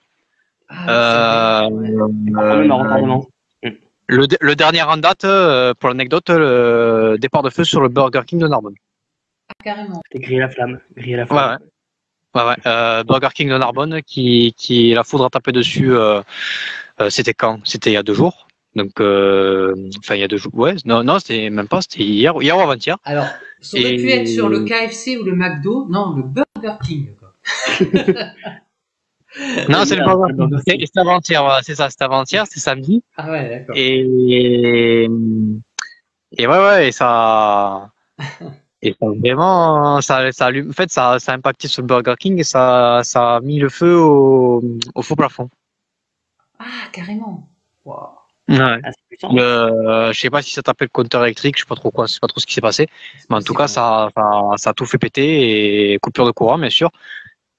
S3: Le dernier en date, pour l'anecdote, le départ de feu sur le Burger King de Narbonne.
S1: Ah, carrément.
S2: C'était griller la flamme.
S3: Burger King de Narbonne qui la foudre a tapé dessus. C'était quand? C'était il y a 2 jours. Donc, il y a 2 jours. Ouais, non, c'était même pas. C'était hier ou avant-hier.
S1: Alors, ça aurait pu être sur le KFC ou le McDo. Non, le Burger King. Quoi.
S3: Non, c'est le Burger King. C'est avant-hier. Voilà, c'est ça. C'était avant-hier. C'était samedi.
S1: Ah ouais, d'accord.
S3: Et et ça. Et vraiment, ça allume. En fait, ça a impacté sur le Burger King et ça a mis le feu au faux plafond.
S1: Ah, carrément. Wow.
S3: Ouais. Je sais pas si ça t'appelle compteur électrique, je sais pas trop ce qui s'est passé, mais en tout cas ça a tout fait péter et coupure de courant bien sûr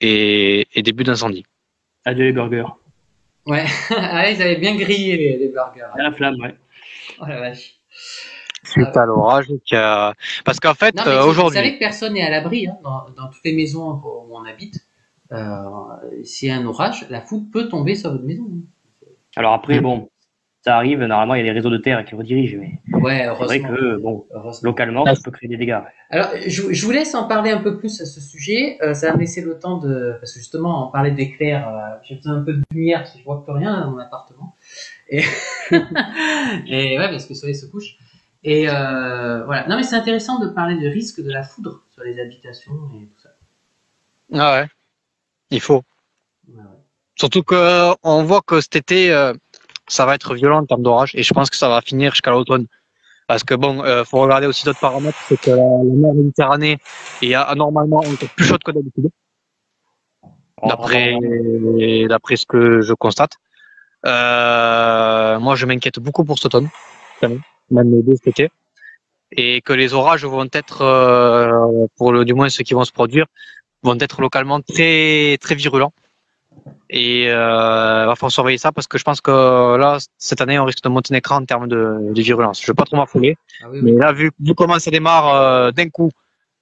S3: et début d'incendie.
S2: Adieu les burgers.
S1: Ouais, ils avaient bien grillé les burgers.
S2: À la flamme, ouais.
S1: Oh la vache.
S3: Suite à l'orage, parce qu'en fait aujourd'hui.
S1: Vous savez que personne n'est à l'abri dans toutes les maisons où on habite. S'il y a un orage, la foudre peut tomber sur votre maison.
S2: Alors après, bon, ça arrive, normalement, il y a des réseaux de terre qui redirigent, mais
S1: Ouais,
S2: c'est vrai
S1: heureusement.
S2: que, bon,
S1: Heureusement.
S2: localement, ça peut créer des dégâts.
S1: Alors, je vous laisse en parler un peu plus à ce sujet. Ça va me laisser le temps de... Parce que justement, on parlait d'éclair. J'ai besoin un peu de lumière parce que je vois plus rien dans mon appartement. Et, et ouais, parce que le soleil se couche. Et voilà. Non, mais c'est intéressant de parler de risque de la foudre sur les habitations et tout ça.
S3: Ah ouais, il faut.
S1: Ouais, ouais.
S3: Surtout que on voit que cet été, ça va être violent en termes d'orage et je pense que ça va finir jusqu'à l'automne. Parce que bon, faut regarder aussi d'autres paramètres, c'est que la mer Méditerranée est anormalement encore plus chaude que d'habitude, d'après ce que je constate. Moi, je m'inquiète beaucoup pour cet automne, quand même dès cet été, et que les orages vont être, du moins ceux qui vont se produire, vont être localement très très virulents. Et va falloir surveiller ça parce que je pense que là, cette année, on risque de monter un écran en termes de virulence. Je ne vais pas trop m'affoler,
S1: Ah oui,
S3: mais
S1: oui.
S3: là, vu comment ça démarre d'un coup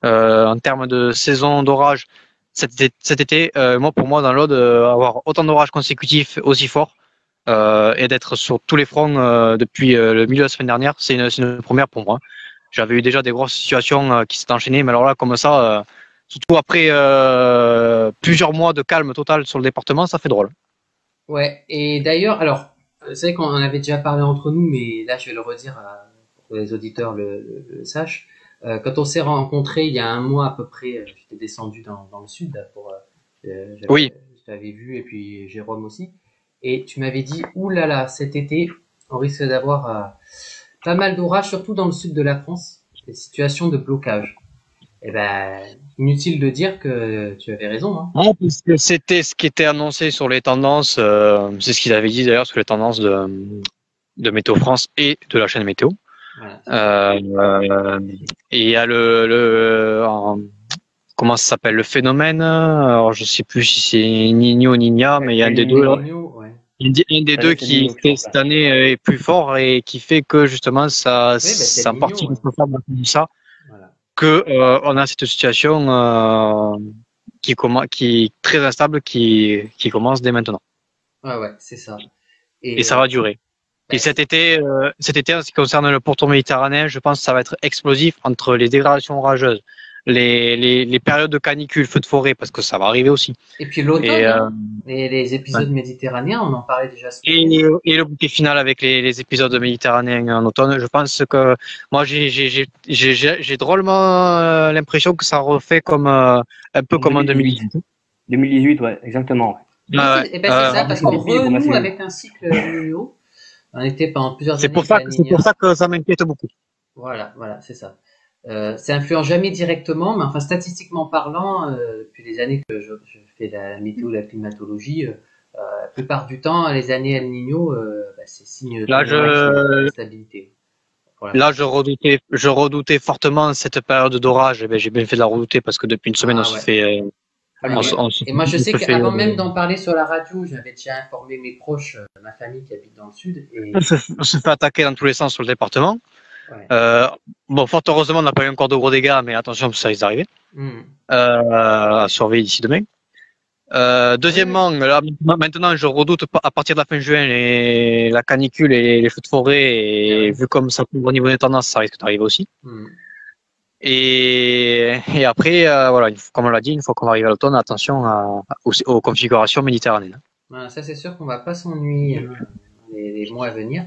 S3: en termes de saison d'orage cet été, moi, pour moi, dans l'Aude, avoir autant d'orages consécutifs aussi forts et d'être sur tous les fronts depuis le milieu de la semaine dernière, c'est une première pour moi. J'avais eu déjà des grosses situations qui s'étaient enchaînées, mais alors là, comme ça, surtout après plusieurs mois de calme total sur le département, ça fait drôle.
S1: Ouais, et d'ailleurs, alors, c'est vrai qu'on en avait déjà parlé entre nous, mais là, je vais le redire pour que les auditeurs le sachent. Quand on s'est rencontrés il y a un mois à peu près, j'étais descendu dans le sud là, pour,
S3: Oui.
S1: je t'avais vu et puis Jérôme aussi, et tu m'avais dit, ouh là là, cet été, on risque d'avoir pas mal d'orages, surtout dans le sud de la France, des situations de blocage. Eh ben, inutile de dire que tu avais raison, hein.
S3: Non, parce que c'était ce qui était annoncé sur les tendances, c'est ce qu'ils avaient dit d'ailleurs sur les tendances de Météo France et de la chaîne Météo.
S1: Voilà.
S3: Et il y a comment ça s'appelle, le phénomène, alors je sais plus si c'est Niño ou Niña, mais il y a un des deux là.
S1: Ouais.
S3: Un des deux qui fait cette année est plus fort et qui fait que justement ça,
S1: Oui, bah,
S3: c'est en
S1: le
S3: partie
S1: Niño, ouais.
S3: responsable de ça,
S1: Voilà.
S3: que on a cette situation qui est très instable qui commence dès maintenant.
S1: Ouais, c'est ça.
S3: Et ça va durer.
S1: Bah,
S3: Et cet été, en ce qui concerne le pourtour méditerranéen, je pense que ça va être explosif entre les dégradations orageuses, les périodes de canicule, feux de forêt, parce que ça va arriver aussi.
S1: et puis l'automne,
S3: Et,
S1: hein, les épisodes méditerranéens, on en parlait déjà souvent.
S3: et le bouquet final avec les épisodes méditerranéens en automne, je pense que moi j'ai drôlement l'impression que ça refait comme un peu comme en 2018.
S2: 2018, ouais, exactement.
S1: Oui, et ben c'est ça, parce qu'on renoue avec un cycle Niño. On était pendant plusieurs années avec la Niña.
S3: C'est pour ça que ça m'inquiète beaucoup.
S1: Voilà, c'est ça. Ça influence jamais directement, mais enfin statistiquement parlant, depuis les années que je fais la météo, la climatologie, la plupart du temps, les années El Niño, c'est signe de stabilité.
S3: Là, je redoutais fortement cette période d'orage. Eh ben, j'ai bien fait de la redouter parce que depuis une semaine, on se fait.
S1: Et moi, je sais qu'avant même d'en parler sur la radio, j'avais déjà informé mes proches, ma famille qui habite dans le sud. Et...
S3: On se fait attaquer dans tous les sens sur le département.
S1: Ouais.
S3: Bon, fort heureusement, on n'a pas eu encore de gros dégâts, mais attention, ça risque d'arriver. À surveiller d'ici demain. Deuxièmement, là, maintenant, je redoute à partir de la fin juin la canicule et les feux de forêt. Et vu comme ça couvre au niveau des tendances, ça risque d'arriver aussi. Et après, voilà, comme on l'a dit, une fois qu'on arrive à l'automne, attention aux configurations méditerranéennes.
S1: Voilà, ça, c'est sûr qu'on va pas s'ennuyer les mois à venir.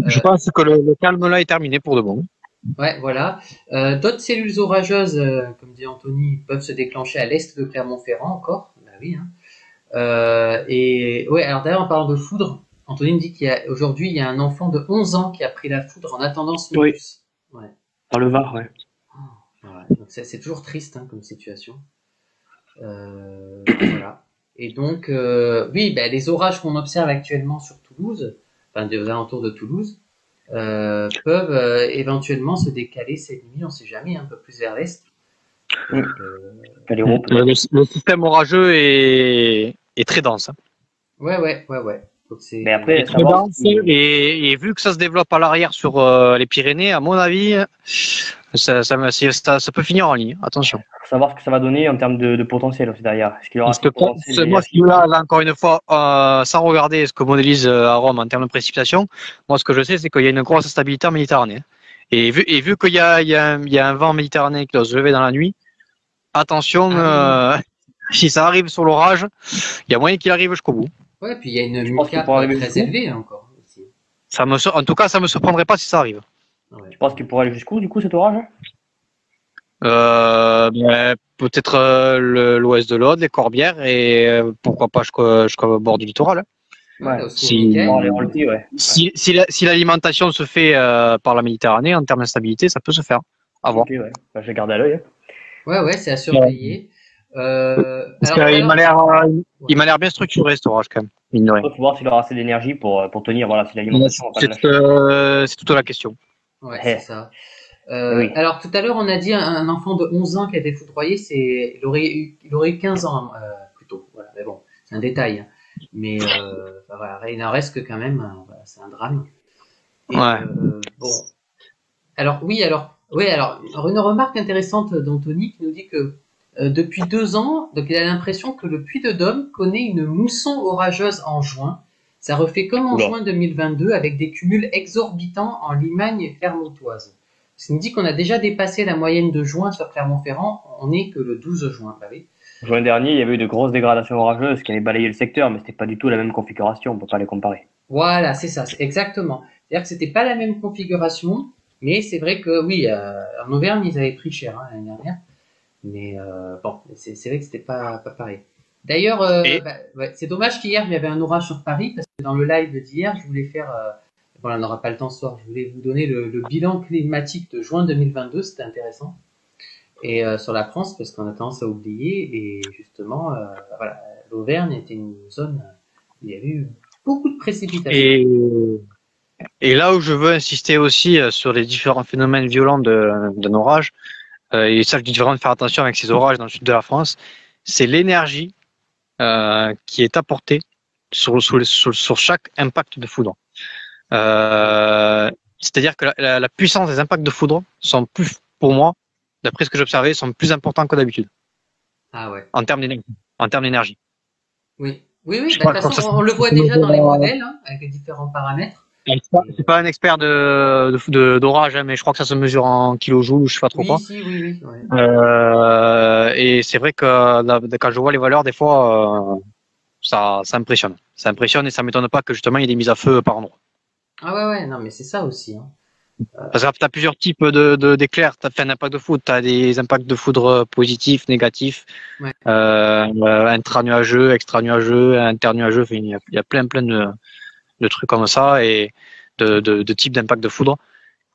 S3: Je pense que le calme là est terminé pour de bon.
S1: Ouais, voilà. D'autres cellules orageuses, comme dit Anthony, peuvent se déclencher à l'est de Clermont-Ferrand encore. Bah oui. Hein. Et ouais, alors d'ailleurs en parlant de foudre, Anthony me dit qu'aujourd'hui il y a un enfant de 11 ans qui a pris la foudre en attendant ce virus.
S2: Oui. Ouais. Dans le Var, ouais.
S1: Voilà. Donc c'est toujours triste comme situation. Voilà. Et donc oui, les orages qu'on observe actuellement sur Toulouse, enfin des alentours de Toulouse, peuvent éventuellement se décaler cette nuit, on sait jamais, un peu plus vers l'est.
S3: Le système orageux est très dense. Hein.
S1: Ouais. Donc
S2: mais après,
S3: très dense et vu que ça se développe à l'arrière sur les Pyrénées, à mon avis, Ça peut finir en ligne, attention.
S2: Faut savoir ce que ça va donner en termes de potentiel aussi derrière. Est-ce qu'il aura
S3: Parce que
S2: assez de potentiel
S3: moi,
S2: médiatique?
S3: là, encore une fois, sans regarder ce que modélise à Rome en termes de précipitation, moi, ce que je sais, c'est qu'il y a une grosse stabilité en Méditerranée. Et vu qu'il y a un vent méditerranéen qui doit se lever dans la nuit, attention,
S1: Ah oui.
S3: si ça arrive sur l'orage, il y a moyen qu'il arrive jusqu'au bout.
S1: Ouais, puis il y a une
S2: Je pense qu'il
S1: MUCAP
S2: pourra arriver
S1: très
S2: jusqu'où?
S1: élevée encore aussi.
S3: En tout cas, ça me surprendrait pas si ça arrive.
S2: Je
S1: Ouais.
S2: pense qu'il pourra aller jusqu'où, du coup, cet orage?
S3: Peut-être l'ouest de l'Aude, les Corbières, et pourquoi pas jusqu'au bord du littoral, hein.
S1: Ouais,
S2: Ouais.
S1: là où se trouve
S3: Si,
S2: Voir
S1: Michael.
S2: les relevés, ouais.
S3: si l'alimentation se fait par la Méditerranée, en termes d'instabilité, ça peut se faire. À voir.
S2: Ok, ouais. Bah, je vais garder à l'œil, hein.
S1: Ouais, c'est à
S3: Ouais.
S1: surveiller.
S3: Parce
S1: Alors tout à
S3: qu'il
S1: l'heure,
S3: il
S1: ouais.
S3: m'a l'air bien structuré, cet orage, quand même, mine de rien.
S2: Il faut voir s'il aura assez d'énergie pour tenir, voilà, si l'alimentation va pas le lâcher.
S3: C'est toute la question.
S1: Ouais, c'est
S2: Eh,
S1: ça.
S2: oui.
S1: Alors tout à l'heure, on a dit un enfant de 11 ans qui a été foudroyé, il aurait eu 15 ans plutôt. Voilà, mais bon, c'est un détail, hein. Mais enfin, voilà, il en reste que quand même, voilà, c'est un drame. Et
S3: Ouais.
S1: bon, alors une remarque intéressante d'Anthony qui nous dit que depuis 2 ans, donc il a l'impression que le Puy-de-Dôme connaît une mousson orageuse en juin. Ça refait comme en
S2: Oula.
S1: juin 2022 avec des cumuls exorbitants en Limagne clermontoise. Ça nous dit qu'on a déjà dépassé la moyenne de juin sur Clermont-Ferrand, on n'est que le 12 juin. Bah oui.
S2: Juin dernier, il y avait eu de grosses dégradations orageuses qui avaient balayé le secteur, mais c'était pas du tout la même configuration, on peut pas les comparer.
S1: Voilà, c'est ça, c'est exactement. C'est-à-dire que c'était pas la même configuration, mais c'est vrai que oui, en Auvergne, ils avaient pris cher l'année dernière. Mais bon, c'est vrai que c'était pas pareil. D'ailleurs,
S3: Et,
S1: ouais, c'est dommage qu'hier il y avait un orage sur Paris parce que dans le live d'hier, je voulais faire, voilà, on n'aura pas le temps ce soir, je voulais vous donner le bilan climatique de juin 2022, c'était intéressant. Et sur la France, parce qu'on a tendance à oublier, et justement, voilà, l'Auvergne était une zone où il y avait eu beaucoup de précipitations.
S3: et, et là où je veux insister aussi sur les différents phénomènes violents d'un orage, et ça je dis vraiment de faire attention avec ces orages dans le sud de la France, c'est l'énergie qui est apportée sur chaque impact de foudre. C'est-à-dire que la puissance des impacts de foudre sont plus, pour moi, d'après ce que j'observais, sont plus importants que d'habitude
S1: Ah ouais.
S3: en termes d'énergie. En termes d'énergie.
S1: Oui, oui,
S3: Je
S1: bah, de
S3: crois,
S1: toute
S3: je crois
S1: façon,
S3: que ça,
S1: on le voit déjà dans les modèles, hein, avec les différents paramètres.
S3: c'est pas un expert d'orage, hein, mais je crois que ça se mesure en kilojoules ou je sais pas trop
S1: Oui,
S3: quoi.
S1: si, oui, ouais.
S3: Et c'est vrai que là, quand je vois les valeurs, des fois, ça impressionne. Ça impressionne et ça m'étonne pas que justement il y ait des mises à feu par endroit.
S1: Ah ouais, non, mais c'est ça aussi, hein.
S3: Parce que tu as plusieurs types d'éclairs. Tu as fait un impact de foudre, tu as des impacts de foudre positifs, négatifs,
S1: Ouais.
S3: intra-nuageux, extra-nuageux, inter-nuageux. Enfin, il y a plein de trucs comme ça et de types d'impact de foudre.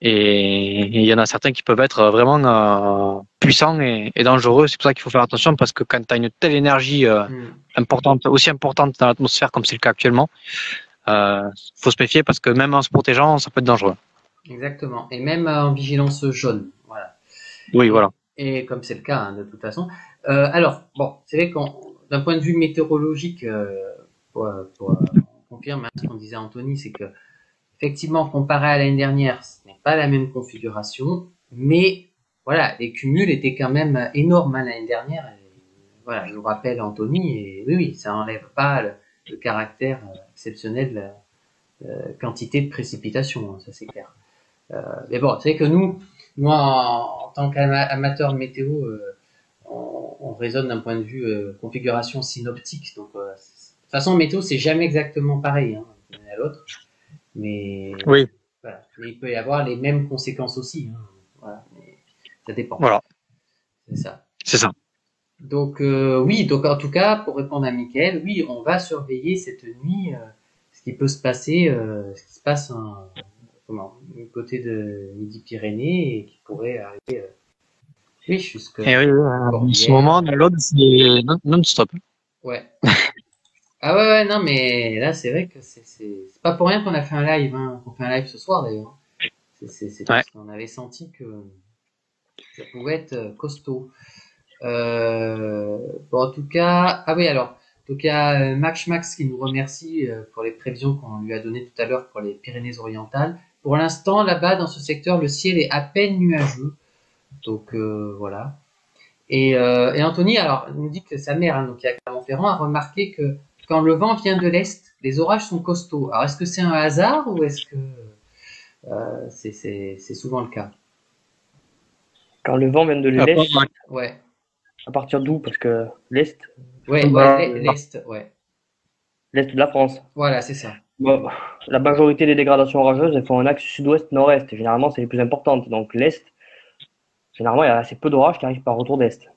S3: Et il y en a certains qui peuvent être vraiment puissants et dangereux. C'est pour ça qu'il faut faire attention parce que quand tu as une telle énergie importante, aussi importante dans l'atmosphère comme c'est le cas actuellement, faut se méfier parce que même en se protégeant, ça peut être dangereux.
S1: Exactement. Et même en vigilance jaune. Voilà.
S3: Oui, voilà.
S1: Et comme c'est le cas, hein, de toute façon. Alors, bon, c'est vrai qu'on, d'un point de vue météorologique, on confirme, hein, ce qu'on disait Anthony, c'est que effectivement, comparé à l'année dernière, ce n'est pas la même configuration, mais voilà, les cumuls étaient quand même énormes, hein, l'année dernière. Et, voilà, je vous rappelle Anthony, et oui, ça n'enlève pas le caractère exceptionnel de la quantité de précipitations, hein, ça c'est clair. Mais bon, c'est vrai que nous en tant qu'amateurs de météo, on raisonne d'un point de vue configuration synoptique. Donc, de toute façon, météo, c'est jamais exactement pareil, hein, d'une année à l'autre. Mais,
S3: Oui.
S1: voilà. Mais il peut y avoir les mêmes conséquences aussi, hein. Voilà. Mais ça dépend.
S3: Voilà.
S1: C'est ça.
S3: C'est ça.
S1: Donc, oui, donc en tout cas, pour répondre à Mickaël, oui, on va surveiller cette nuit ce qui peut se passer, ce qui se passe du côté de Midi-Pyrénées et qui pourrait arriver oui, jusque
S3: Et oui, en ce
S1: Corbière.
S3: moment, dans l'Aude, c'est non-stop.
S1: Ouais. Ah ouais, non, mais là, c'est vrai que c'est pas pour rien qu'on a fait un live, hein, qu'on fait un live ce soir d'ailleurs. C'est
S3: Ouais.
S1: parce qu'on avait senti que ça pouvait être costaud. Bon, en tout cas, ah oui, alors, donc il y a Max qui nous remercie pour les prévisions qu'on lui a données tout à l'heure pour les Pyrénées-Orientales. Pour l'instant, là-bas, dans ce secteur, le ciel est à peine nuageux. Donc voilà. Et Anthony, alors, il nous dit que sa mère, hein, donc il y a Clermont-Ferrand, a remarqué que quand le vent vient de l'est, les orages sont costauds. Alors, est-ce que c'est un hasard ou est-ce que c'est souvent le cas?
S2: Quand le vent vient de
S3: Ah,
S2: l'est,
S1: Ouais,
S2: à partir d'où? Parce que l'est,
S1: ouais,
S3: bah,
S1: ouais, l'est, ouais.
S2: l'est de la France.
S1: Voilà, c'est ça.
S2: Bon, la majorité des dégradations orageuses, elles font un axe sud-ouest-nord-est. Généralement, c'est les plus importantes. Donc l'est, généralement, il y a assez peu d'orages qui arrivent par retour d'est.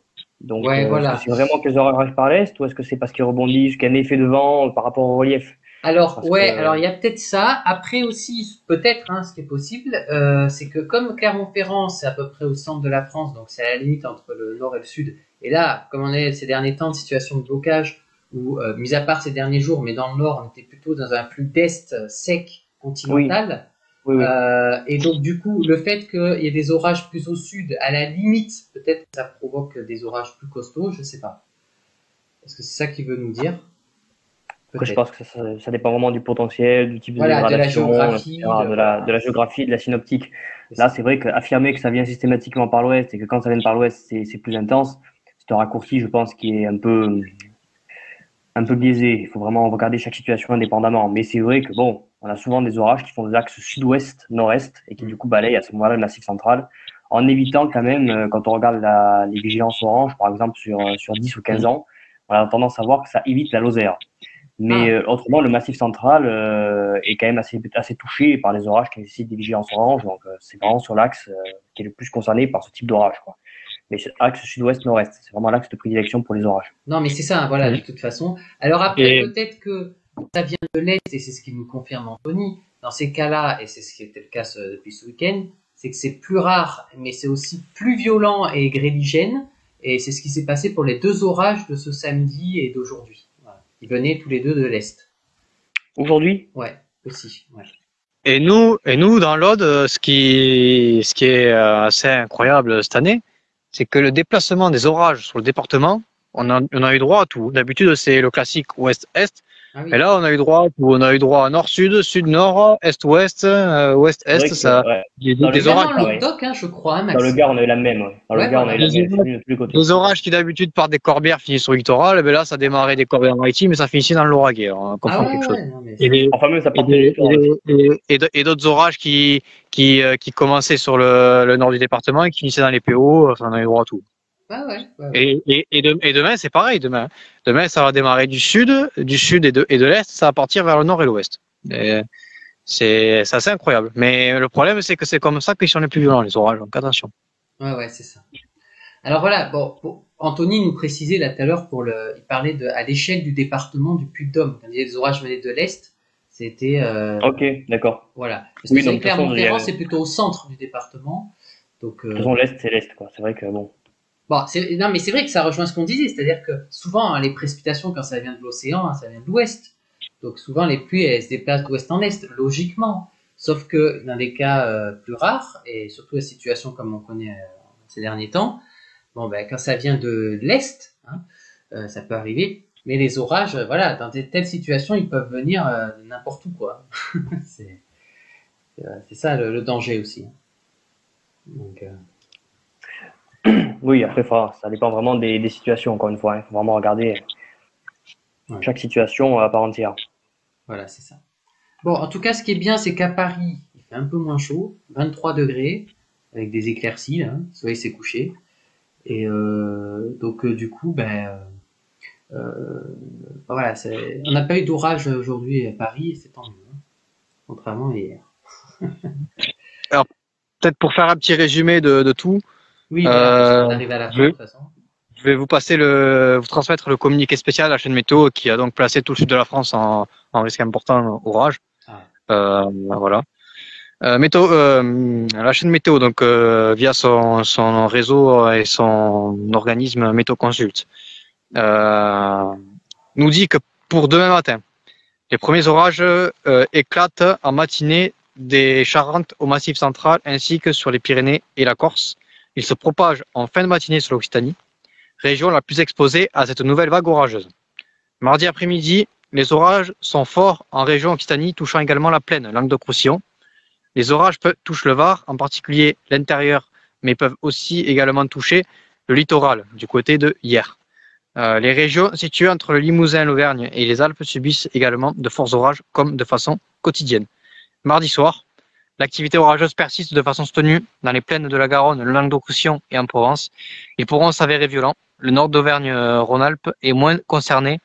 S2: Donc,
S1: Ouais,
S2: est-ce que
S1: voilà.
S2: c'est vraiment que les orages arrivent par l'est ou est-ce que c'est parce qu'ils rebondissent, qu'il y a un effet de vent par rapport au relief?
S1: Alors,
S2: Parce que,
S1: ouais, alors il y a peut-être ça. Après aussi, peut-être, hein, ce qui est possible, c'est que comme Clermont-Ferrand, c'est à peu près au centre de la France, donc c'est à la limite entre le nord et le sud. Et là, comme on est ces derniers temps de situation de blocage, où, mis à part ces derniers jours, mais dans le nord, on était plutôt dans un flux d'est sec
S2: oui,
S1: continental.
S2: oui, oui.
S1: Et donc, du coup, le fait qu'il y ait des orages plus au sud, à la limite, peut-être que ça provoque des orages plus costauds, je sais pas. Est-ce que c'est ça qu'il veut nous dire?
S2: Après, je
S1: Peut-être.
S2: pense que ça dépend vraiment du potentiel, du type de
S1: Voilà, de la
S2: dégradation,
S1: géographie,
S2: etc., de
S1: voilà,
S2: la géographie, de la synoptique.
S1: c'est
S2: Là,
S1: ça.
S2: c'est vrai qu'affirmer que ça vient systématiquement par l'ouest et que quand ça vient par l'ouest, c'est plus intense, c'est un raccourci, je pense, qui est un peu biaisé. Il faut vraiment regarder chaque situation indépendamment. Mais c'est vrai que bon, on a souvent des orages qui font des axes sud-ouest, nord-est et qui
S1: Mm.
S2: du coup balayent à ce moment-là le massif central, en évitant quand même, quand on regarde les vigilances orange, par exemple sur 10 ou 15 ans, on a tendance à voir que ça évite la Lozère. Mais
S1: Ah,
S2: autrement, le massif central est quand même assez touché par les orages qui nécessitent des vigilances orange. Donc, c'est vraiment sur l'axe qui est le plus concerné par ce type d'orage, quoi. Mais c'est axe sud-ouest-nord-est, c'est vraiment l'axe de prédilection pour les orages.
S1: non, mais c'est ça, hein, voilà, de toute façon. Alors après,
S3: Et,
S1: peut-être que ça vient de l'Est, et c'est ce qui nous confirme Anthony, dans ces cas-là, et c'est ce qui était le cas depuis ce week-end, c'est que c'est plus rare, mais c'est aussi plus violent et gréligène, et c'est ce qui s'est passé pour les deux orages de ce samedi et d'aujourd'hui. Voilà. Ils venaient tous les deux de l'Est.
S2: Aujourd'hui,
S1: Ouais, aussi, ouais.
S3: et nous, dans l'Aude, ce qui est assez incroyable cette année, c'est que le déplacement des orages sur le département, on a eu droit à tout. D'habitude, c'est le classique ouest-est.
S1: Ah
S3: Et
S1: oui.
S3: là, on a eu droit à nord-sud, sud-nord, est-ouest,
S2: c'est
S3: ouest-est,
S2: vrai que
S3: ça,
S2: ouais.
S3: des,
S2: Dans le
S3: des
S2: Gard,
S3: orages.
S1: Également
S2: c'est pareil.
S1: Languedoc, hein, je crois, hein,
S2: Dans le
S1: Maxime.
S2: Gard, on a eu la même. Ouais. Dans le
S1: Ouais,
S2: Gard, on a
S1: voilà.
S2: eu la
S3: Des
S2: même. C'est
S3: orages,
S2: venu de tous les côtés.
S3: des orages qui d'habitude partent des Corbières finissent sur le littoral, et bien là, ça démarrait des Corbières maritimes et ça finissait dans l'Oraguet. Alors, on
S1: Ah
S3: comprend
S1: ouais,
S3: quelque chose.
S1: ouais, non, mais
S3: Et,
S1: c'est...
S3: des-
S2: Enfin, même, ça
S3: et,
S2: partait du
S3: des- et,
S2: littoral aussi.
S3: et d'autres orages qui commençaient sur le nord du département et qui finissaient dans les PO, enfin, on a eu droit à tout.
S1: Ah ouais, ouais, ouais.
S3: Et demain, c'est pareil. Demain, ça va démarrer du sud et de l'est, ça va partir vers le nord et l'ouest. Et c'est assez incroyable. Mais le problème, c'est que c'est comme ça qu'ils sont les plus violents, les orages. Donc attention.
S1: Ouais, ouais, c'est ça. Alors voilà, bon, Anthony nous précisait là tout à l'heure il parlait à l'échelle du département du Puy-de-Dôme. Quand il disait les orages venaient de l'est, c'était
S2: Ok, d'accord.
S1: voilà. Parce que
S2: Oui,
S1: c'est
S2: donc
S1: vrai
S2: de
S1: que
S2: toute façon,
S1: Clermont-Ferrand, c'est plutôt au centre du département. Donc
S2: l'Est, c'est l'Est, quoi. C'est vrai que bon.
S1: bon, non, mais c'est vrai que ça rejoint ce qu'on disait, c'est-à-dire que souvent hein, les précipitations quand ça vient de l'océan, hein, ça vient de l'ouest. Donc souvent les pluies elles se déplacent d'ouest en est, logiquement. Sauf que dans des cas plus rares et surtout la situation comme on connaît ces derniers temps. Bon, ben, quand ça vient de l'Est, hein, ça peut arriver. Mais les orages, voilà, dans telles situations, ils peuvent venir de n'importe où, quoi. c'est c'est ça le danger aussi. Donc,
S2: Oui, après, ça dépend vraiment des situations, encore une fois. Il faut vraiment regarder
S1: ouais,
S2: chaque situation à part entière.
S1: voilà, c'est ça. Bon, en tout cas, ce qui est bien, c'est qu'à Paris, il fait un peu moins chaud, 23 degrés, avec des éclaircies, là, le soleil s'est couché. Et donc, du coup, voilà, on n'a pas eu d'orage aujourd'hui à Paris, et c'est tant mieux, hein, contrairement à hier.
S3: Alors, peut-être pour faire un petit résumé de tout,
S1: Oui, voilà, parce qu'on
S3: euh,
S1: arrive à la fin,
S3: je,
S1: de toute façon.
S3: je vais vous transmettre le communiqué spécial à la chaîne météo qui a donc placé tout le sud de la France en risque important orage.
S1: Ah,
S3: Voilà. La chaîne météo, donc via son réseau et son organisme Météo Consult, nous dit que pour demain matin, les premiers orages éclatent en matinée des Charentes au Massif central ainsi que sur les Pyrénées et la Corse. Ils se propagent en fin de matinée sur l'Occitanie, région la plus exposée à cette nouvelle vague orageuse. Mardi après-midi, les orages sont forts en région Occitanie, touchant également la plaine Languedoc-Roussillon. Les orages touchent le Var, en particulier l'intérieur mais peuvent aussi également toucher le littoral du côté de Hyères. Les régions situées entre le Limousin, l'Auvergne et les Alpes subissent également de forts orages comme de façon quotidienne. Mardi soir, l'activité orageuse persiste de façon soutenue dans les plaines de la Garonne, le Languedoc-Roussillon et en Provence. Ils pourront s'avérer violents. Le nord d'Auvergne-Rhône-Alpes est moins concerné.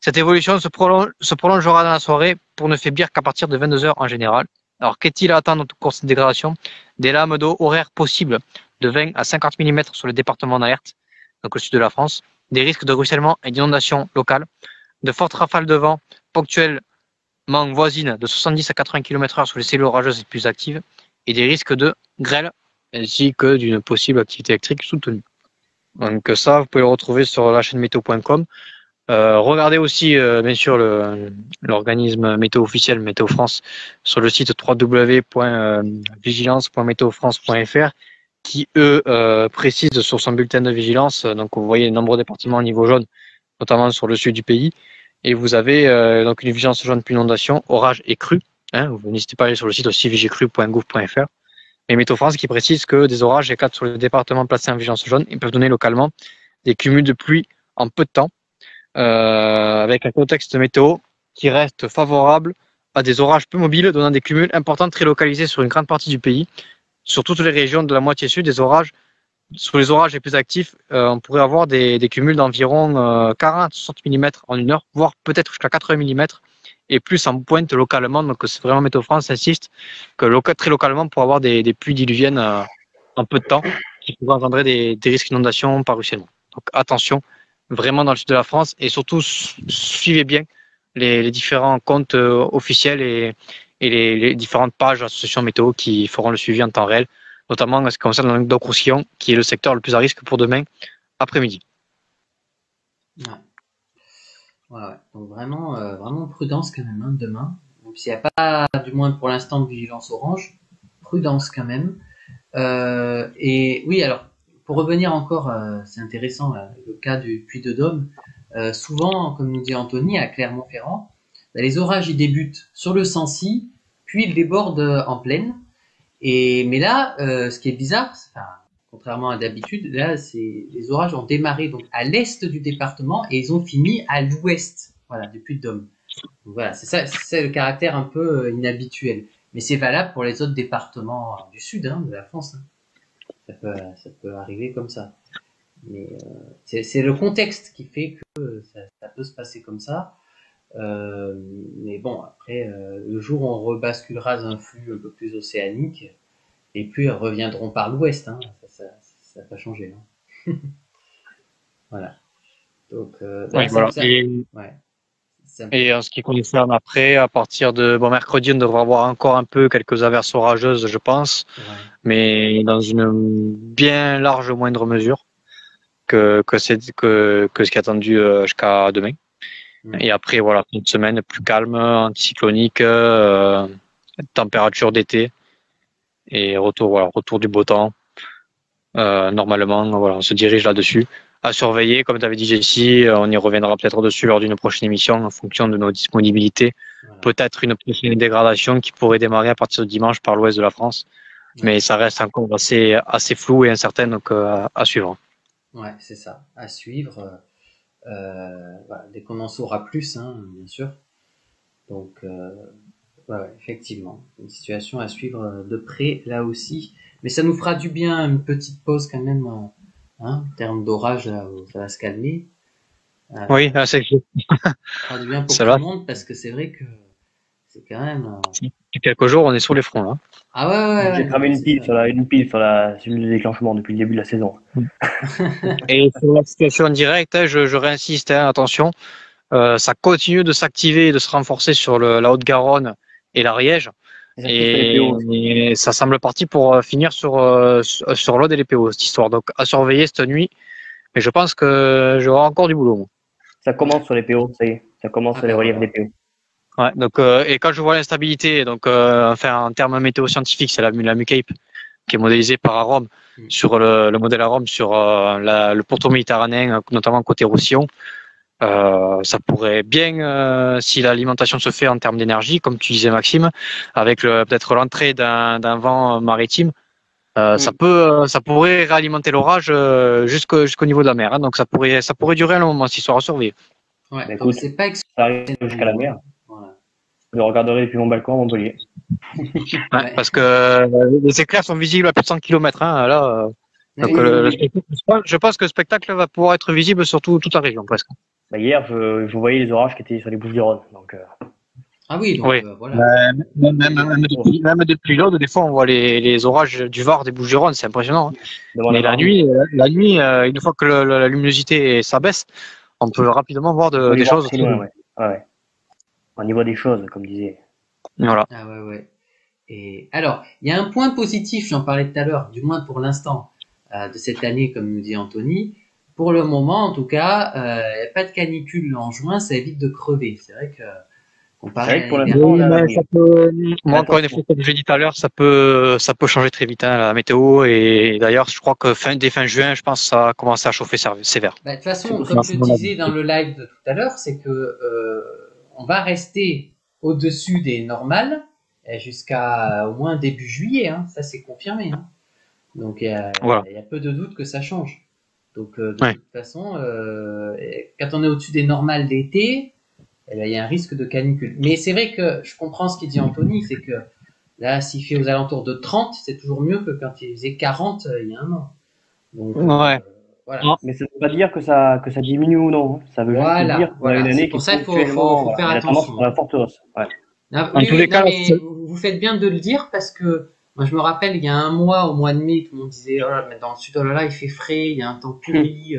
S3: Cette évolution se prolongera dans la soirée pour ne faiblir qu'à partir de 22 heures en général. Alors, qu'est-il à attendre pour cette dégradation? Des lames d'eau horaires possibles de 20 à 50 mm sur le département d'alerte, donc le sud de la France, des risques de ruissellement et d'inondation locales, de fortes rafales de vent ponctuellement voisines de 70 à 80 km/h sur les cellules orageuses les plus actives, et des risques de grêle ainsi que d'une possible activité électrique soutenue. Donc ça, vous pouvez le retrouver sur la chaîne météo.com. Regardez aussi, bien sûr, l'organisme météo officiel Météo France sur le site www.vigilance.météofrance.fr qui, eux, précisent sur son bulletin de vigilance. Donc, vous voyez les nombreux départements au niveau jaune, notamment sur le sud du pays. Et vous avez donc une vigilance jaune pour inondation, orage et crue. Vous n'hésitez pas à aller sur le site aussi vigicru.gouv.fr. Et Météo France qui précise que des orages éclatent sur les départements placés en vigilance jaune et peuvent donner localement des cumuls de pluie en peu de temps. Avec un contexte météo qui reste favorable à des orages peu mobiles, donnant des cumuls importants très localisés sur une grande partie du pays. Sur toutes les régions de la moitié sud, sur les orages les plus actifs, on pourrait avoir des cumuls d'environ 40-60 mm en une heure, voire peut-être jusqu'à 80 mm, et plus en pointe localement. Donc c'est vraiment Météo France insiste que très localement, pour avoir des pluies diluviennes en peu de temps, qui pourraient engendrer des risques d'inondation par ruissellement. Donc attention, vraiment dans le sud de la France, et surtout suivez bien les différents comptes officiels et les différentes pages d'associations météo qui feront le suivi en temps réel, notamment en ce qui concerne le Languedoc-Roussillon, qui est le secteur le plus à risque pour demain après-midi.
S1: Ouais. Donc vraiment prudence quand même demain. Donc s'il n'y a pas, du moins pour l'instant, de vigilance orange, prudence quand même. Et oui, alors pour revenir encore, c'est intéressant le cas du Puy-de-Dôme. Souvent, comme nous dit Anthony, à Clermont-Ferrand, les orages ils débutent sur le Sancy, puis ils débordent en plaine. Mais là, ce qui est bizarre, contrairement à d'habitude, là, les orages ont démarré donc à l'est du département et ils ont fini à l'ouest, voilà, du Puy-de-Dôme. Donc voilà, c'est le caractère un peu inhabituel. Mais c'est valable pour les autres départements du sud de la France. Ça peut arriver comme ça. Mais c'est le contexte qui fait que ça peut se passer comme ça. Mais bon, après, le jour où on rebasculera dans un flux un peu plus océanique, les pluies reviendront par l'ouest. Ça va changer. Voilà. Donc,
S3: oui, voilà. Et en ce qui concerne après, à partir de mercredi, on devra avoir encore un peu quelques averses orageuses, je pense, mais dans une bien large moindre mesure que ce qui est attendu jusqu'à demain. Et après, voilà, une semaine plus calme, anticyclonique, température d'été et retour du beau temps. Normalement, voilà, on se dirige là-dessus. À surveiller, comme tu avais dit Jessie, on y reviendra peut-être dessus lors d'une prochaine émission en fonction de nos disponibilités. Voilà. Peut-être une prochaine dégradation qui pourrait démarrer à partir de dimanche par l'ouest de la France. Mais ça reste encore assez flou et incertain, donc à suivre.
S1: Ouais, c'est ça, à suivre. Voilà, dès qu'on en saura plus, bien sûr. Donc, effectivement, une situation à suivre de près là aussi. Mais ça nous fera du bien, une petite pause quand même, en termes d'orage, là où ça va se calmer.
S3: Oui, c'est
S1: ça fera du bien pour tout le monde, parce que c'est vrai que c'est quand même...
S3: Depuis quelques jours, on est sur les fronts, là.
S1: Ah ouais.
S2: J'ai cramé une pile sur la cellule de déclenchement depuis le début de la saison.
S3: Et sur la situation en direct, je réinsiste, attention, ça continue de s'activer et de se renforcer sur la Haute-Garonne et l'Ariège. Et ça semble parti pour finir sur l'Aude et les PO, cette histoire. Donc, à surveiller cette nuit. Mais je pense que j'aurai encore du boulot. Moi.
S2: Ça commence sur les PO, ça y est. Ça commence sur les reliefs des PO.
S3: Ouais, donc, et quand je vois l'instabilité, donc, en termes météo scientifiques, c'est la MUCAPE qui est modélisée par Arome, sur le modèle Arome, sur le pourtour méditerranéen, notamment côté Roussillon. Ça pourrait bien, si l'alimentation se fait en termes d'énergie, comme tu disais Maxime, avec peut-être l'entrée d'un vent maritime, Ça pourrait réalimenter l'orage jusqu'au niveau de la mer. Hein, donc ça pourrait durer un long moment s'il sera surveillé.
S1: Ouais,
S2: Bah,
S1: donc
S2: écoute,
S1: c'est pas exclu.
S2: ça arrive jusqu'à la mer.
S1: Voilà.
S2: Je le regarderai depuis mon balcon à Montpellier.
S3: Ouais, parce que les éclairs sont visibles à plus de 100 km. Hein, là, donc,
S1: Oui,
S3: le spectacle, je pense que le spectacle va pouvoir être visible sur toute la région presque.
S2: Bah, hier, je voyais les orages qui étaient sur les Bouches-du-Rhône. Donc,
S1: Ah oui, donc
S3: Oui.
S1: voilà.
S3: Même depuis l'Aude, des fois, on voit les orages du Var, des Bouches-du-Rhône, c'est impressionnant. Hein.
S2: devant
S3: Mais
S2: la
S3: la nuit, une fois que la luminosité s'abaisse, on peut rapidement voir
S2: on peut les
S3: des
S2: voir
S3: choses.
S2: très loin, ouais. Ouais. Au niveau des choses, comme disait.
S3: Voilà.
S1: Ah ouais. Et alors, il y a un point positif, j'en parlais tout à l'heure, du moins pour l'instant, de cette année, comme nous dit Anthony. Pour le moment, en tout cas, il n'y a pas de canicule en juin, ça évite de crever. C'est vrai que comparé
S2: C'est
S1: à
S2: vrai que pour
S1: l'année
S2: l'instant,
S3: Oui,
S1: dernière.
S3: mais ça peut, moi, encore une fois, comme je l'ai dit tout à l'heure, ça peut changer très vite, hein, la météo. Et d'ailleurs, je crois que dès fin juin, je pense que ça va commencer à chauffer sévère.
S1: Bah, de toute façon,
S2: C'est
S1: comme je
S3: C'est mon avis.
S1: disais dans le live de tout à l'heure, c'est que on va rester au-dessus des normales jusqu'à au moins début juillet. Hein. Ça, c'est confirmé. Hein. Donc,
S3: Voilà.
S1: il y a peu de doute que ça change. Donc, de
S3: Ouais.
S1: toute façon, quand on est au-dessus des normales d'été, eh ben, il y a un risque de canicule. Mais c'est vrai que je comprends ce qu'il dit Anthony, c'est que là, s'il fait aux alentours de 30, c'est toujours mieux que quand il faisait 40 il y a un an. Donc,
S3: Ouais.
S1: voilà.
S2: Mais ça ne veut pas dire que ça diminue ou non. Ça veut juste dire qu'on a une
S1: Voilà. C'est
S2: année qui
S1: pour
S2: est
S1: ça qu'il faut
S2: ponctuellement,
S1: faire
S2: il y a tendance
S1: attention.
S2: à la forte hausse. Ouais.
S1: Ah,
S3: En
S1: oui,
S3: tous les
S1: non,
S3: cas,
S1: mais vous faites bien de le dire parce que moi je me rappelle il y a un mois, au mois de mai, tout le monde disait oh là, mais dans le sud, oh là là, il fait frais, il y a un temps pourri,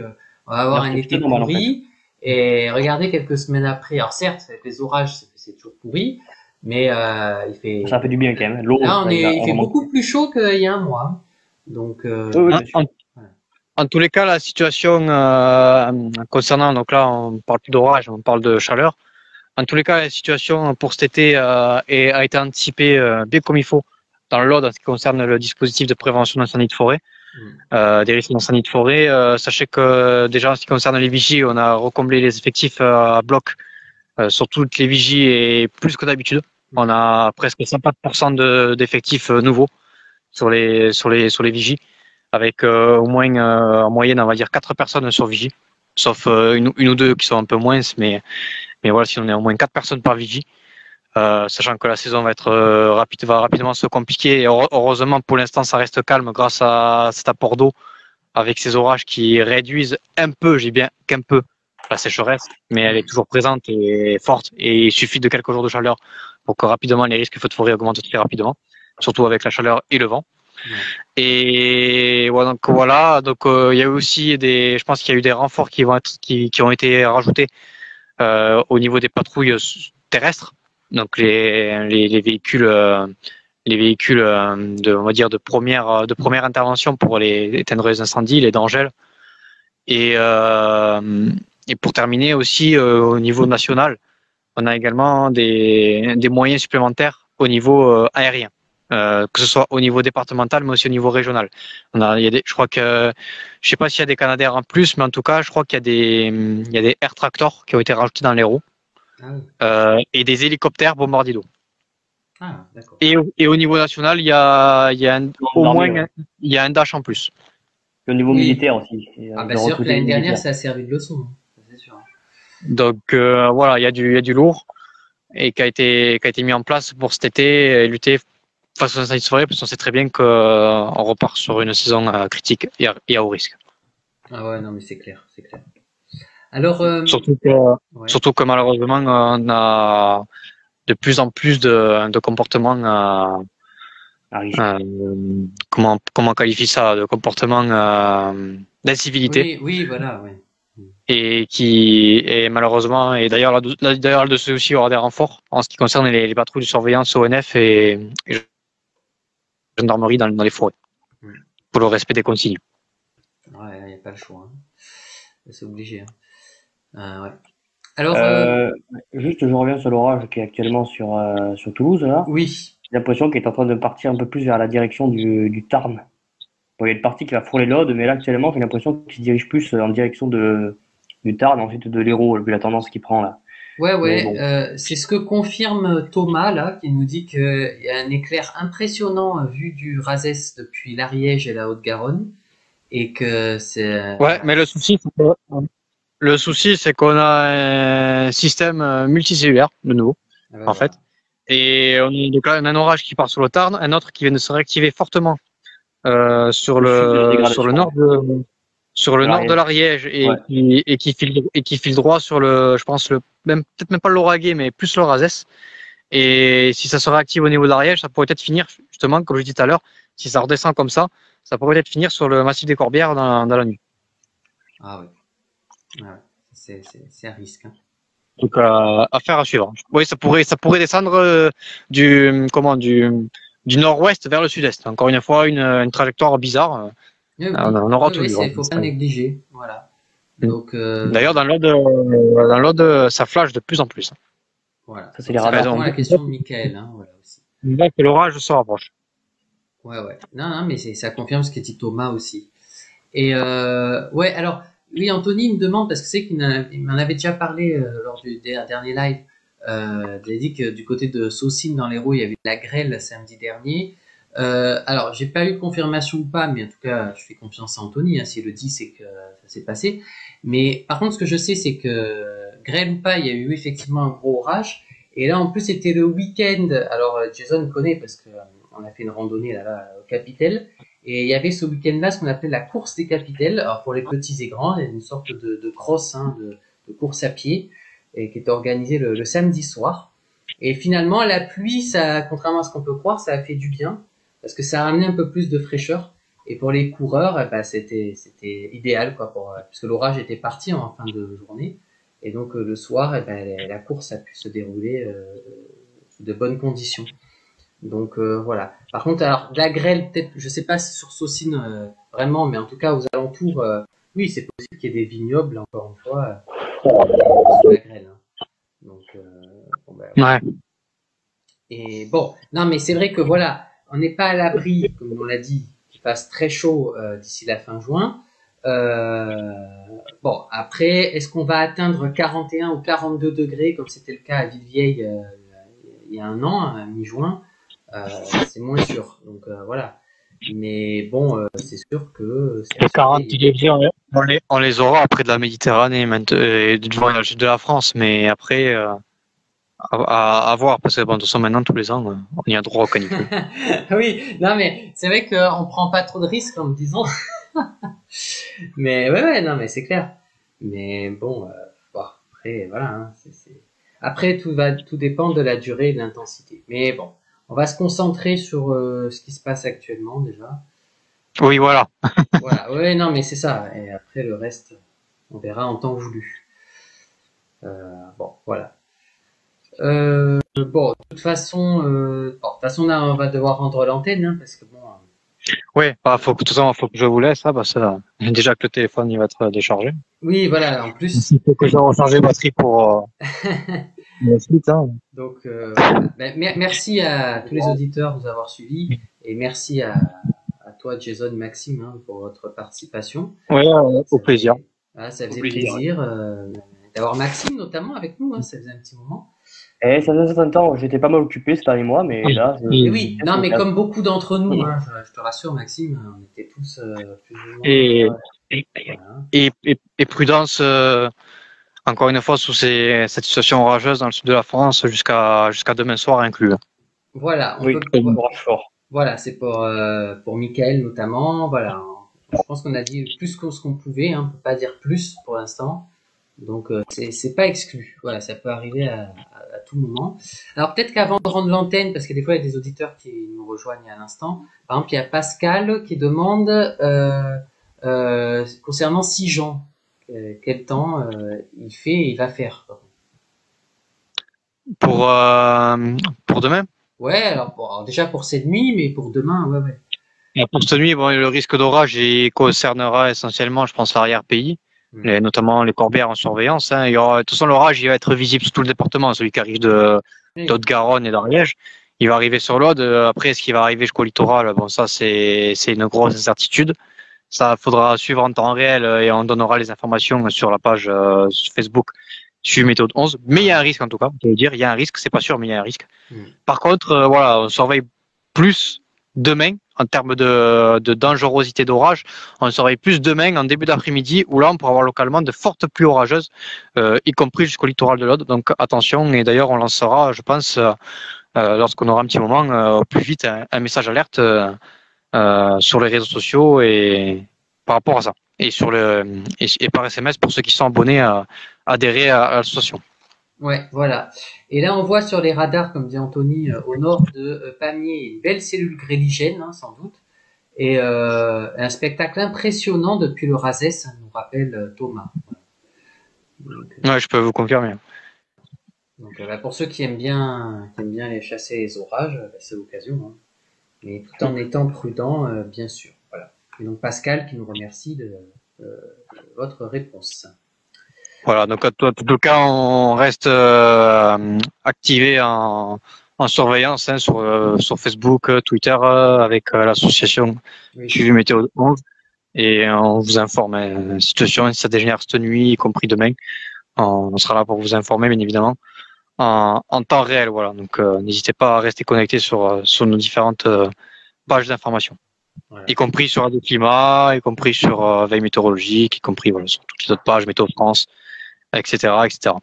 S1: on va avoir
S2: Là,
S1: un
S2: c'est
S1: été
S2: plutôt normal, en fait.
S1: pourri. Et regardez quelques semaines après, alors certes, avec les orages, c'est toujours pourri, mais il fait.
S2: Ça fait du bien quand même. L'eau,
S1: Là,
S2: ça,
S1: il fait
S2: remonte.
S1: beaucoup plus chaud qu'il y a un mois. Donc,
S2: Oui,
S3: en,
S2: bien sûr.
S3: en tous les cas, la situation concernant, donc là, on parle plus d'orage, on parle de chaleur. En tous les cas, la situation pour cet été a été anticipée bien comme il faut dans l'ordre en ce qui concerne le dispositif de prévention d'incendie de forêt, des risques d'incendie de forêt. Sachez que déjà en ce qui concerne les vigies, on a recomblé les effectifs à bloc sur toutes les vigies et plus que d'habitude. On a presque 50% d'effectifs nouveaux sur les vigies, avec au moins en moyenne, on va dire 4 personnes sur vigie, sauf une ou deux qui sont un peu moins, mais voilà, si on est au moins 4 personnes par vigie. Sachant que la saison va être va rapidement se compliquer. Et heureusement, pour l'instant, ça reste calme grâce à cet apport d'eau avec ces orages qui réduisent un peu, j'ai bien qu'un peu, la sécheresse, mais elle est toujours présente et forte. Et il suffit de quelques jours de chaleur pour que rapidement les risques de feux de forêt augmentent très rapidement, surtout avec la chaleur et le vent. Et voilà, donc il y a aussi je pense qu'il y a eu des renforts qui ont été rajoutés au niveau des patrouilles terrestres. Donc les véhicules on va dire de première intervention pour éteindre les incendies, les dangers. Et pour terminer aussi au niveau national, on a également des moyens supplémentaires au niveau aérien. Que ce soit au niveau départemental, mais aussi au niveau régional. Je crois que, je sais pas s'il y a des Canadair en plus, mais en tout cas, je crois qu'il y a des Air Tractor qui ont été rajoutés dans l'Hérault. Et des hélicoptères bombardiers d'eau.
S1: Ah, d'accord.
S3: Et au niveau national, il y a au moins il y a un Dash en plus.
S2: Et au niveau militaire aussi.
S1: Ah, bah, c'est sûr que l'année dernière, ça a servi de leçon. C'est sûr.
S3: Donc voilà, il y a du lourd et qui a été mis en place pour cet été et lutter face aux incendies de forêt parce qu'on sait très bien qu'on repart sur une saison critique et à haut risque.
S1: Ah ouais, non, mais c'est clair, c'est clair. Alors,
S3: surtout que malheureusement, on a de plus en plus de comportements, comment qualifier ça, de comportements d'incivilité.
S1: Oui, voilà, ouais.
S3: Et malheureusement, et d'ailleurs là-dessus aussi, il y aura des renforts en ce qui concerne les patrouilles de surveillance ONF et gendarmerie dans les forêts, pour le respect des consignes.
S1: Ouais, il n'y a pas le choix. Hein. C'est obligé. Hein. Ouais. Alors,
S2: juste, je reviens sur l'orage qui est actuellement sur Toulouse, là.
S1: Oui.
S2: J'ai l'impression qu'il est en train de partir un peu plus vers la direction du Tarn. Bon, il y a une partie qui va frôler l'Aude, mais là, actuellement, j'ai l'impression qu'il se dirige plus en direction du Tarn, ensuite de l'Hérault, vu la tendance qu'il prend, là. Mais bon,
S1: c'est ce que confirme Thomas là, qui nous dit qu'il y a un éclair impressionnant vu du Razès depuis l'Ariège et la Haute-Garonne, et que c'est
S3: Ouais, mais le souci, c'est qu'on a un système multicellulaire, de nouveau,
S1: ah ben
S3: en fait.
S1: voilà.
S3: Et on a donc un orage qui part sur le Tarn, un autre qui vient de se réactiver fortement sur
S2: le sud de la
S3: le
S2: dégradation,
S3: nord
S2: de
S3: de
S2: l'Ariège.
S3: l'Ariège
S2: Ouais.
S3: et qui file droit sur je pense peut-être même pas le Lauragais, mais plus le Razès. Et si ça se réactive au niveau de l'Ariège, ça pourrait peut-être finir justement, comme je disais tout à l'heure, si ça redescend comme ça pourrait peut-être finir sur le massif des Corbières dans la nuit.
S1: Ah oui, ouais, ouais. C'est à risque. Hein.
S3: Donc affaire à suivre. Oui, ça pourrait descendre du nord-ouest vers le sud-est. Encore une fois, une trajectoire bizarre. On aura tout
S1: Oui,
S3: vu.
S1: il faut pas négliger. Voilà. Donc,
S3: D'ailleurs, dans l'Aude, ça flash de plus en plus.
S1: voilà.
S2: Ça, c'est
S1: Donc,
S2: les
S1: ça
S2: radars.
S1: répond à
S3: Donc,
S1: la question de Michael, hein, voilà aussi.
S3: là que l'orage se rapproche.
S1: Ouais, ouais. Non, non, mais ça confirme ce qu'a dit Thomas aussi. Et ouais, alors, oui, Anthony me demande, parce que c'est il m'en avait déjà parlé lors du dernier live. Il a dit que du côté de Saucines dans l'Hérault, il y avait de la grêle samedi dernier. Alors, j'ai pas eu confirmation ou pas, mais en tout cas, je fais confiance à Anthony. Hein, s'il le dit, c'est que ça s'est passé. Mais par contre, ce que je sais, c'est que grêle ou pas, il y a eu effectivement un gros orage. Et là, en plus, c'était le week-end. Alors, Jason connaît parce que on a fait une randonnée là au Capitel. Et il y avait ce week-end-là ce qu'on appelait la course des Capitels. Alors, pour les petits et grands, il y a une sorte de cross, hein, de course à pied, et qui est organisée le samedi soir. Et finalement, la pluie, ça, contrairement à ce qu'on peut croire, ça a fait du bien parce que ça a amené un peu plus de fraîcheur. Et pour les coureurs, eh ben, c'était idéal, quoi, puisque l'orage était parti en fin de journée. Et donc, le soir, eh ben, la course a pu se dérouler sous de bonnes conditions. Donc, voilà. Par contre, alors, de la grêle, peut-être, je sais pas si sur Saucines, vraiment, mais en tout cas, aux alentours, oui, c'est possible qu'il y ait des vignobles, encore une fois, sous la grêle. Hein. Donc, bon, ben,
S3: Ouais.
S1: et bon, non, mais c'est vrai que voilà, on n'est pas à l'abri, comme on l'a dit, qu'il fasse très chaud d'ici la fin juin. Euh, bon, après, est-ce qu'on va atteindre 41 ou 42 degrés, comme c'était le cas à Villevieille il y a un an, à mi-juin? C'est moins sûr. Donc voilà. Mais bon, c'est sûr que c'est à
S3: Les 40
S1: surveiller.
S3: degrés, on les aura après de la Méditerranée et devant le sud de la France, mais après, à voir, parce que bon, de toute façon, maintenant, tous les ans, on y a droit au canicule.
S1: Oui, non, mais c'est vrai qu'on prend pas trop de risques en me disant. Mais ouais, non, mais c'est clair. Mais bon, bon, après, voilà. Hein, après, tout dépend de la durée et de l'intensité. Mais bon, on va se concentrer sur ce qui se passe actuellement déjà.
S3: Oui, voilà.
S1: Voilà, ouais, non, mais c'est ça. Et après, le reste, on verra en temps voulu. Bon, voilà. Bon, de toute façon, là, on va devoir rendre l'antenne, hein, parce que bon.
S3: Oui, bah, de toute façon, faut que je vous laisse, hein, parce que déjà que le téléphone, il va être déchargé.
S1: Oui, voilà, en plus.
S3: Il faut que je recharge les batteries pour la suite, hein.
S1: Donc, voilà. Ben, merci à tous les auditeurs de nous avoir suivis, et merci à toi, Jason, Maxime, hein, pour votre participation.
S3: Oui, au plaisir.
S1: Voilà, ça faisait
S2: Au plaisir,
S1: plaisir d'avoir Maxime notamment avec nous, hein, ça faisait un petit moment.
S2: Et ça faisait un certain temps, j'étais pas mal occupé ces derniers mois, mais là,
S1: Et oui, non, mais
S2: calme.
S1: comme beaucoup d'entre nous, hein, je te rassure, Maxime, on était tous plus ou moins.
S3: Et,
S1: Voilà.
S3: et prudence, encore une fois, sous cette situation orageuse dans le sud de la France jusqu'à demain soir inclus.
S1: Voilà,
S2: Oui, orage fort.
S1: voilà, c'est pour Michael notamment. Voilà, je pense qu'on a dit plus que ce qu'on pouvait, hein, on peut pas dire plus pour l'instant. Donc c'est pas exclu. Voilà, ça peut arriver à tout moment. Alors peut-être qu'avant de rendre l'antenne, parce que des fois il y a des auditeurs qui nous rejoignent à l'instant. Par exemple, il y a Pascal qui demande concernant Sijan, quel temps il fait et il va faire.
S3: Pour demain?
S1: Ouais, alors déjà pour cette nuit, mais pour demain, ouais.
S3: Pour cette nuit, bon, le risque d'orage il concernera essentiellement, je pense, l'arrière-pays, notamment les Corbières en surveillance. Hein. De toute façon, l'orage il va être visible sur tout le département, celui qui arrive de d'Haute-Garonne et d'Ariège. Il va arriver sur l'Aude. Après, ce qui va arriver jusqu'au littoral, bon, ça, c'est une grosse incertitude. Ça faudra suivre en temps réel et on donnera les informations sur la page Facebook suivi météo 11, mais il y a un risque en tout cas. Je veux dire, il y a un risque, c'est pas sûr, mais il y a un risque.
S1: Mm.
S3: Par contre, voilà, on surveille plus demain en termes de dangerosité d'orage. On surveille plus demain en début d'après-midi où là, on pourra avoir localement de fortes pluies orageuses, y compris jusqu'au littoral de l'Aude. Donc attention, et d'ailleurs, on lancera, je pense, lorsqu'on aura un petit moment, au plus vite, un message alerte sur les réseaux sociaux et par rapport à ça. Et et par SMS pour ceux qui sont abonnés à adhérer à l'association.
S1: Ouais, voilà. Et là, on voit sur les radars, comme dit Anthony, au nord de Pamiers, une belle cellule gréligène, hein, sans doute, et un spectacle impressionnant depuis le Razès, ça nous rappelle Thomas. Donc,
S3: Ouais, je peux vous confirmer.
S1: bah, pour ceux qui aiment bien les chasser les orages, bah, c'est l'occasion, hein. Mais tout en étant prudent, bien sûr. Voilà. Et donc Pascal qui nous remercie de votre réponse.
S3: Voilà, donc en tout cas, on reste activé en surveillance hein, sur Facebook, Twitter, avec l'association
S1: Oui.
S3: Suivi Météo 11 et on vous informe. Hein, situation, si ça dégénère cette nuit, y compris demain, on sera là pour vous informer, bien évidemment, en temps réel. Voilà, donc n'hésitez pas à rester connecté sur nos différentes pages d'information.
S1: Voilà.
S3: Y compris sur Radio Climat, y compris sur Veille Météorologique, y compris voilà, sur toutes les autres pages, Météo France, etc., etc.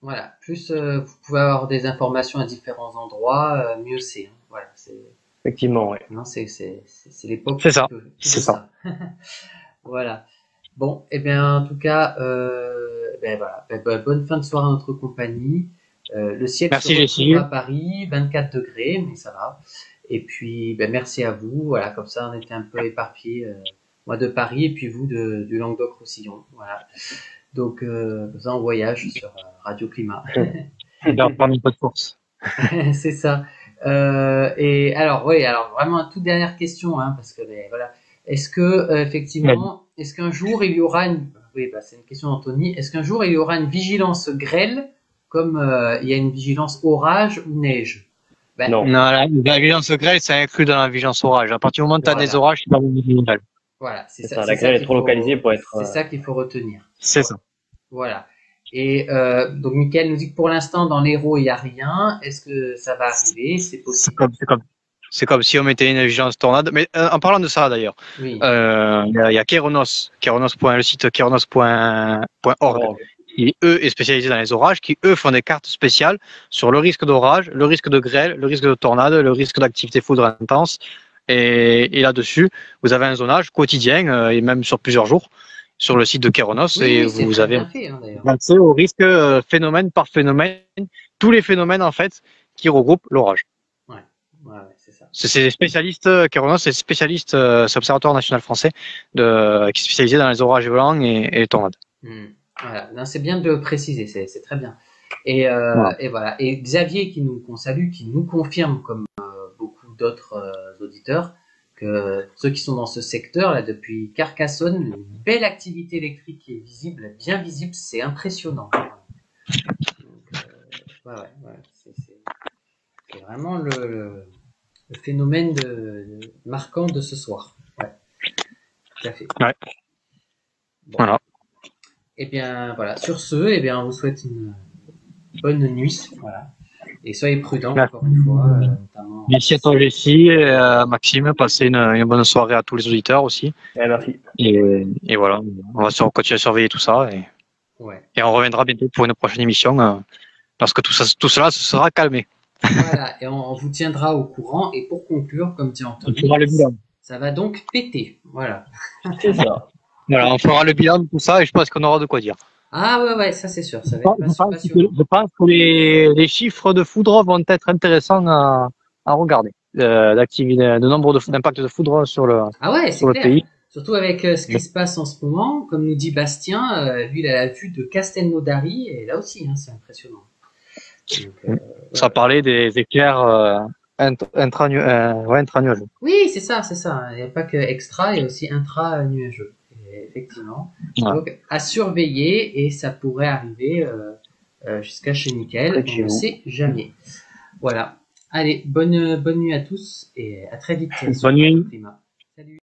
S1: Voilà. Plus vous pouvez avoir des informations à différents endroits, mieux c'est, hein. Voilà.
S2: Effectivement, ouais.
S1: Non, c'est l'époque
S3: C'est ça.
S1: qui veut
S3: C'est ça.
S1: Voilà. Bon, et bien en tout cas, voilà. Bonne fin de soirée en notre compagnie. Le ciel
S3: Merci,
S1: se
S3: Jessie.
S1: retrouve à Paris, 24 degrés, mais ça va. Et puis, merci à vous. Voilà, comme ça, on était un peu éparpillés. Moi de Paris et puis vous du Languedoc-Roussillon. Voilà. Donc, ça en voyage sur Radio Climat.
S3: D'ailleurs, pas un peu de course.
S1: C'est ça. Et alors, oui, alors vraiment une toute dernière question, hein, parce que voilà. Est-ce que effectivement, est-ce qu'un jour il y aura oui, c'est une question d'Anthony. Est-ce qu'un jour il y aura une vigilance grêle comme il y a une vigilance orage ou neige?
S2: Non.
S3: Non, la vigilance grêle, c'est inclus dans la vigilance orage. À partir du moment où tu as des orages, c'est pas une vigilance grêle.
S1: Voilà, c'est
S2: C'est
S1: ça.
S2: ça, la grêle est trop localisée pour être.
S1: C'est ça qu'il faut retenir.
S3: C'est ça.
S1: Voilà. Et donc Mickaël nous dit que pour l'instant dans l'Hérault il n'y a rien. Est-ce que ça va arriver? C'est possible.
S3: C'est comme si on mettait une vigilance tornade. Mais en parlant de ça d'ailleurs,
S1: Oui.
S3: il y a Kéronos, le site kéronos.org, qui eux est spécialisé dans les orages, qui eux font des cartes spéciales sur le risque d'orage, le risque de grêle, le risque de tornade, le risque d'activité foudre intense. Et là-dessus, vous avez un zonage quotidien et même sur plusieurs jours sur le site de Kéronos et vous avez accès au risque phénomène par phénomène, tous les phénomènes en fait qui regroupent l'orage.
S1: Ouais, c'est ça.
S3: C'est les spécialistes, Kéronos, c'est spécialiste, c'est l'Observatoire national français qui est spécialisé dans les orages violents et les tornades.
S1: Voilà, c'est bien de le préciser, c'est très bien. Et voilà. Et Xavier qu'on salue, qui nous confirme comme beaucoup d'autres auditeurs que ceux qui sont dans ce secteur là depuis Carcassonne, une belle activité électrique qui est visible, bien visible, c'est impressionnant. Donc, c'est vraiment le phénomène marquant de ce soir. Ouais, tout à fait.
S3: Ouais. Bon. Voilà.
S1: Et bien voilà. Sur ce, on vous souhaite une bonne nuit. Voilà. Et soyez prudents encore une fois. Notamment...
S3: Merci à toi Jessie et Maxime. Passez une bonne soirée à tous les auditeurs aussi.
S2: Merci.
S3: Et voilà, on va continuer à surveiller tout ça et on reviendra bientôt pour une prochaine émission lorsque tout cela se sera calmé.
S1: Voilà, et on vous tiendra au courant. Et pour conclure, comme dit Anthony, ça va donc péter. Voilà.
S2: C'est ça.
S3: Voilà, on fera le bilan de tout ça et je pense qu'on aura de quoi dire.
S1: Ah ouais, ça c'est sûr. Ça va être
S3: passionnant. Je pense que les chiffres de foudre vont être intéressants à regarder. De nombre d'impacts de foudre sur le, pays.
S1: Surtout avec ce qui se passe en ce moment, comme nous dit Bastien, lui il a la vue de Castelnaudary et là aussi, hein, c'est impressionnant. Donc,
S3: ça parlait des éclairs intra-nuageux.
S1: Oui, c'est ça. Il n'y a pas que extra, il y a aussi intra-nuageux. Effectivement. Ouais. Donc, à surveiller et ça pourrait arriver jusqu'à chez Mickaël. On ne sait jamais. Voilà. Allez, bonne nuit à tous et à très vite.
S3: Bonne nuit.
S1: Salut.